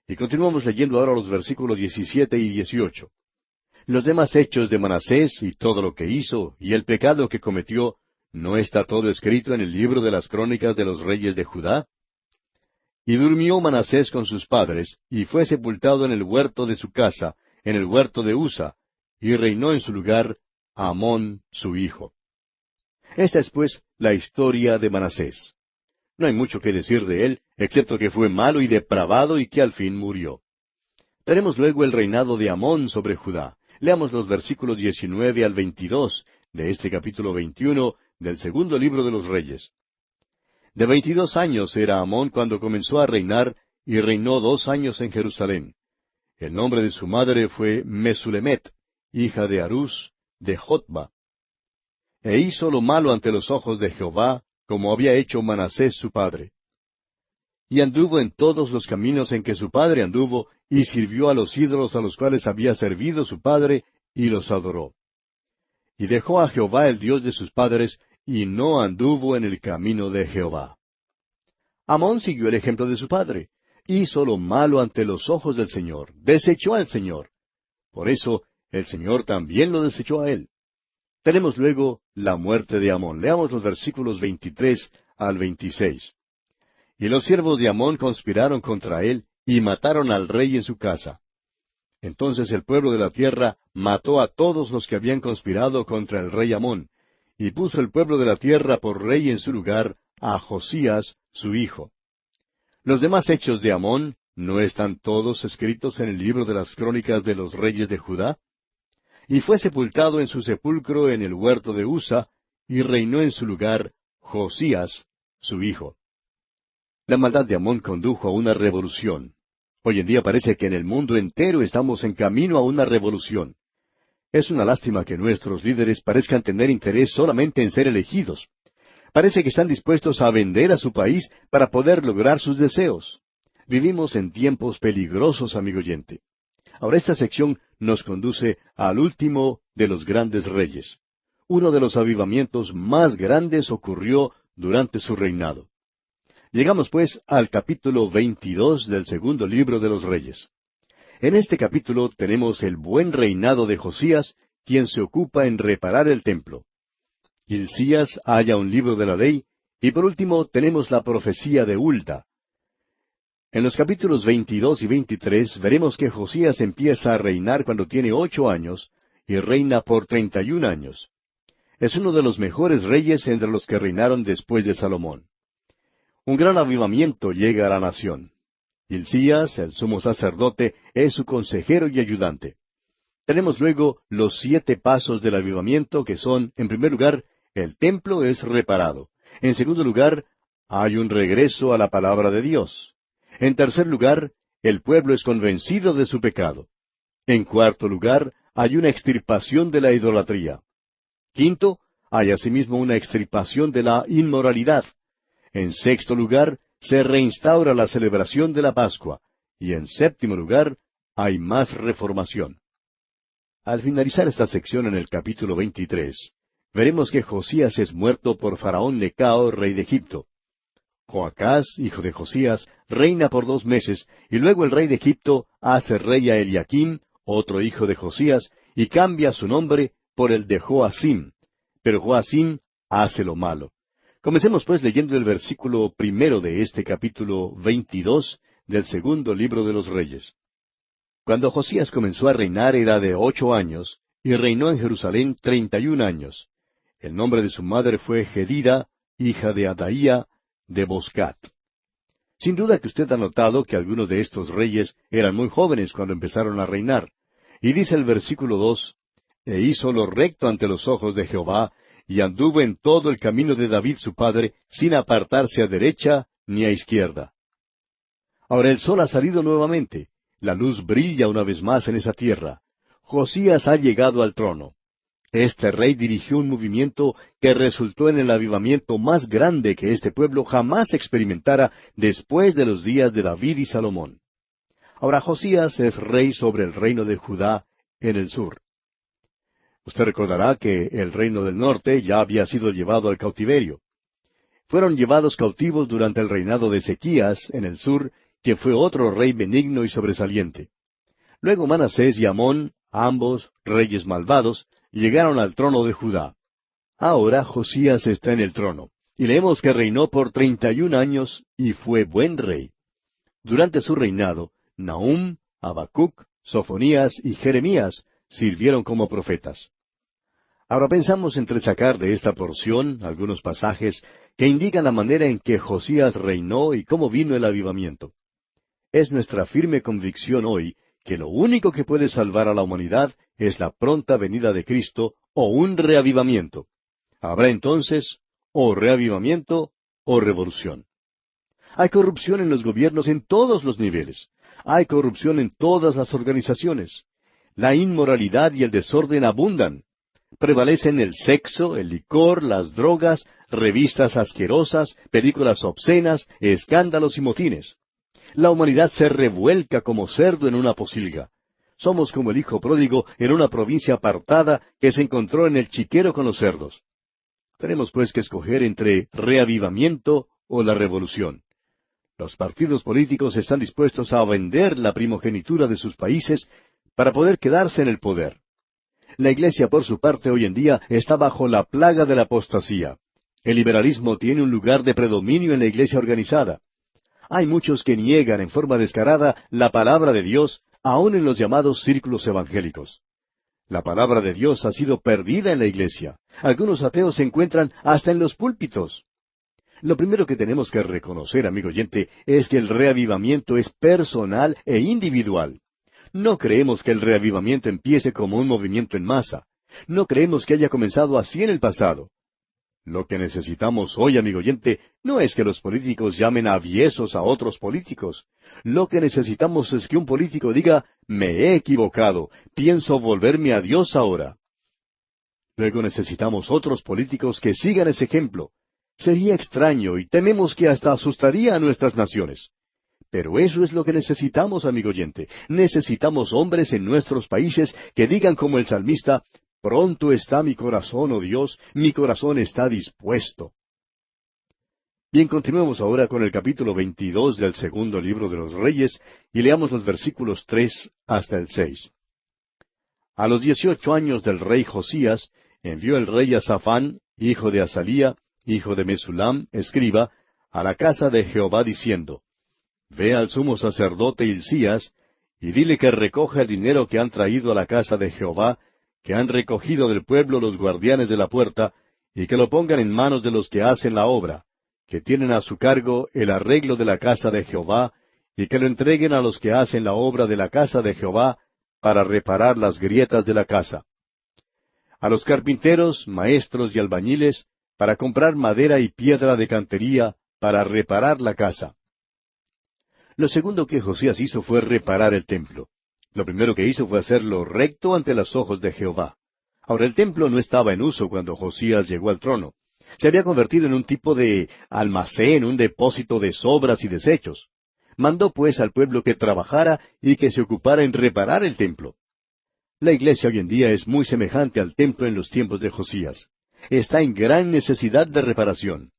Speaker 1: Y continuamos leyendo ahora los versículos 17 y 18. Los demás hechos de Manasés y todo lo que hizo y el pecado que cometió, ¿no está todo escrito en el libro de las crónicas de los reyes de Judá? Y durmió Manasés con sus padres, y fue sepultado en el huerto de su casa, en el huerto de Usa, y reinó en su lugar Amón su hijo. Esta es, pues, la historia de Manasés. No hay mucho que decir de él, excepto que fue malo y depravado y que al fin murió. Tenemos luego el reinado de Amón sobre Judá. Leamos los versículos 19 al 22 de este capítulo 21 del segundo libro de los Reyes. De 22 años era Amón cuando comenzó a reinar, y reinó 2 años en Jerusalén. El nombre de su madre fue Mesulemet, hija de Harús, de Jotba. E hizo lo malo ante los ojos de Jehová, como había hecho Manasés su padre. Y anduvo en todos los caminos en que su padre anduvo, y sirvió a los ídolos a los cuales había servido su padre, y los adoró. Y dejó a Jehová el Dios de sus padres, y no anduvo en el camino de Jehová. Amón siguió el ejemplo de su padre. Hizo lo malo ante los ojos del Señor, desechó al Señor. Por eso, el Señor también lo desechó a él. Tenemos luego la muerte de Amón. Leamos los versículos 23 al 26. Y los siervos de Amón conspiraron contra él, y mataron al rey en su casa. Entonces el pueblo de la tierra mató a todos los que habían conspirado contra el rey Amón, y puso el pueblo de la tierra por rey en su lugar a Josías, su hijo. Los demás hechos de Amón, ¿no están todos escritos en el libro de las crónicas de los reyes de Judá? Y fue sepultado en su sepulcro en el huerto de Usa, y reinó en su lugar Josías, su hijo. La maldad de Amón condujo a una revolución. Hoy en día parece que en el mundo entero estamos en camino a una revolución. Es una lástima que nuestros líderes parezcan tener interés solamente en ser elegidos. Parece que están dispuestos a vender a su país para poder lograr sus deseos. Vivimos en tiempos peligrosos, amigo oyente. Ahora esta sección nos conduce al último de los grandes reyes. Uno de los avivamientos más grandes ocurrió durante su reinado. Llegamos pues al capítulo 22 del segundo libro de los Reyes. En este capítulo tenemos el buen reinado de Josías, quien se ocupa en reparar el templo. Hilcías halla un libro de la ley, y por último tenemos la profecía de Hulda. En los capítulos 22 y 23 veremos que Josías empieza a reinar cuando tiene 8 años, y reina por 31 años. Es uno de los mejores reyes entre los que reinaron después de Salomón. Un gran avivamiento llega a la nación. Hilcías, el sumo sacerdote, es su consejero y ayudante. Tenemos luego los 7 pasos del avivamiento que son, en primer lugar, el templo es reparado. En segundo lugar, hay un regreso a la palabra de Dios. En tercer lugar, el pueblo es convencido de su pecado. En cuarto lugar, hay una extirpación de la idolatría. Quinto, hay asimismo una extirpación de la inmoralidad. En sexto lugar, se reinstaura la celebración de la Pascua. Y en séptimo lugar, hay más reformación. Al finalizar esta sección en el capítulo 23, veremos que Josías es muerto por Faraón Necao, rey de Egipto. Joacás, hijo de Josías, reina por 2 meses, y luego el rey de Egipto hace rey a Eliaquim, otro hijo de Josías, y cambia su nombre por el de Joacim. Pero Joacim hace lo malo. Comencemos pues leyendo el versículo 1 de este capítulo 22 del segundo libro de los Reyes. Cuando Josías comenzó a reinar era de 8 años, y reinó en Jerusalén 31 años. El nombre de su madre fue Gedida, hija de Adaía, de Boscat. Sin duda que usted ha notado que algunos de estos reyes eran muy jóvenes cuando empezaron a reinar. Y dice el versículo 2, E hizo lo recto ante los ojos de Jehová, y anduvo en todo el camino de David su padre, sin apartarse a derecha ni a izquierda. Ahora el sol ha salido nuevamente. La luz brilla una vez más en esa tierra. Josías ha llegado al trono. Este rey dirigió un movimiento que resultó en el avivamiento más grande que este pueblo jamás experimentara después de los días de David y Salomón. Ahora Josías es rey sobre el reino de Judá en el sur. Usted recordará que el reino del norte ya había sido llevado al cautiverio. Fueron llevados cautivos durante el reinado de Ezequías en el sur, que fue otro rey benigno y sobresaliente. Luego Manasés y Amón, ambos reyes malvados, llegaron al trono de Judá. Ahora Josías está en el trono, y leemos que reinó por 31 años y fue buen rey. Durante su reinado, Nahum, Habacuc, Sofonías y Jeremías sirvieron como profetas. Ahora pensamos entresacar de esta porción algunos pasajes que indican la manera en que Josías reinó y cómo vino el avivamiento. Es nuestra firme convicción hoy que lo único que puede salvar a la humanidad es la pronta venida de Cristo o un reavivamiento. Habrá entonces o reavivamiento o revolución. Hay corrupción en los gobiernos en todos los niveles. Hay corrupción en todas las organizaciones. La inmoralidad y el desorden abundan. Prevalecen el sexo, el licor, las drogas, revistas asquerosas, películas obscenas, escándalos y motines. La humanidad se revuelca como cerdo en una pocilga. Somos como el hijo pródigo en una provincia apartada que se encontró en el chiquero con los cerdos. Tenemos pues que escoger entre reavivamiento o la revolución. Los partidos políticos están dispuestos a vender la primogenitura de sus países para poder quedarse en el poder. La Iglesia, por su parte, hoy en día está bajo la plaga de la apostasía. El liberalismo tiene un lugar de predominio en la Iglesia organizada. Hay muchos que niegan en forma descarada la palabra de Dios, aun en los llamados círculos evangélicos. La palabra de Dios ha sido perdida en la Iglesia. Algunos ateos se encuentran hasta en los púlpitos. Lo primero que tenemos que reconocer, amigo oyente, es que el reavivamiento es personal e individual. No creemos que el reavivamiento empiece como un movimiento en masa. No creemos que haya comenzado así en el pasado. Lo que necesitamos hoy, amigo oyente, no es que los políticos llamen aviesos a otros políticos. Lo que necesitamos es que un político diga, me he equivocado, pienso volverme a Dios ahora. Luego necesitamos otros políticos que sigan ese ejemplo. Sería extraño y tememos que hasta asustaría a nuestras naciones. Pero eso es lo que necesitamos, amigo oyente. Necesitamos hombres en nuestros países que digan como el salmista, pronto está mi corazón, oh Dios, mi corazón está dispuesto. Bien, continuemos ahora con el capítulo 22 del segundo libro de los Reyes y leamos los versículos 3 hasta el 6. A los 18 años del rey Josías, envió el rey a Safán, hijo de Azalía, hijo de Mesulam, escriba, a la casa de Jehová diciendo, Ve al sumo sacerdote Hilcías, y dile que recoja el dinero que han traído a la casa de Jehová, que han recogido del pueblo los guardianes de la puerta, y que lo pongan en manos de los que hacen la obra, que tienen a su cargo el arreglo de la casa de Jehová, y que lo entreguen a los que hacen la obra de la casa de Jehová, para reparar las grietas de la casa. A los carpinteros, maestros y albañiles, para comprar madera y piedra de cantería, para reparar la casa. Lo segundo que Josías hizo fue reparar el templo. Lo primero que hizo fue hacerlo recto ante los ojos de Jehová. Ahora, el templo no estaba en uso cuando Josías llegó al trono. Se había convertido en un tipo de almacén, un depósito de sobras y desechos. Mandó pues al pueblo que trabajara y que se ocupara en reparar el templo. La iglesia hoy en día es muy semejante al templo en los tiempos de Josías. Está en gran necesidad de reparación.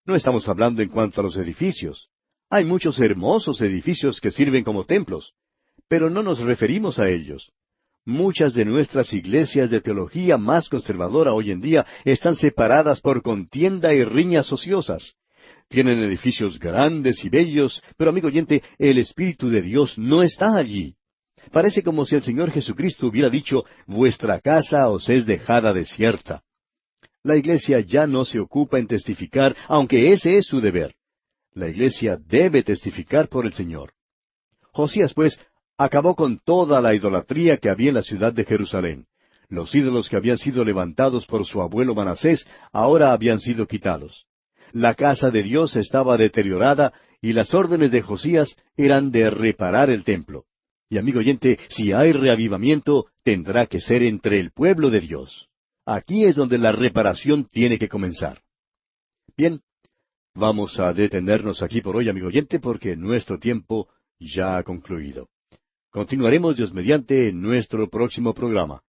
Speaker 1: No estamos hablando en cuanto a los edificios. Hay muchos hermosos edificios que sirven como templos, pero no nos referimos a ellos. Muchas de nuestras iglesias de teología más conservadora hoy en día están separadas por contienda y riñas ociosas. Tienen edificios grandes y bellos, pero amigo oyente, el Espíritu de Dios no está allí. Parece como si el Señor Jesucristo hubiera dicho, vuestra casa os es dejada desierta. La iglesia ya no se ocupa en testificar, aunque ese es su deber. La iglesia debe testificar por el Señor. Josías, pues, acabó con toda la idolatría que había en la ciudad de Jerusalén. Los ídolos que habían sido levantados por su abuelo Manasés ahora habían sido quitados. La casa de Dios estaba deteriorada y las órdenes de Josías eran de reparar el templo. Y amigo oyente, si hay reavivamiento, tendrá que ser entre el pueblo de Dios. Aquí es donde la reparación tiene que comenzar. Bien, vamos a detenernos aquí por hoy, amigo oyente, porque nuestro tiempo ya ha concluido. Continuaremos Dios mediante en nuestro próximo programa.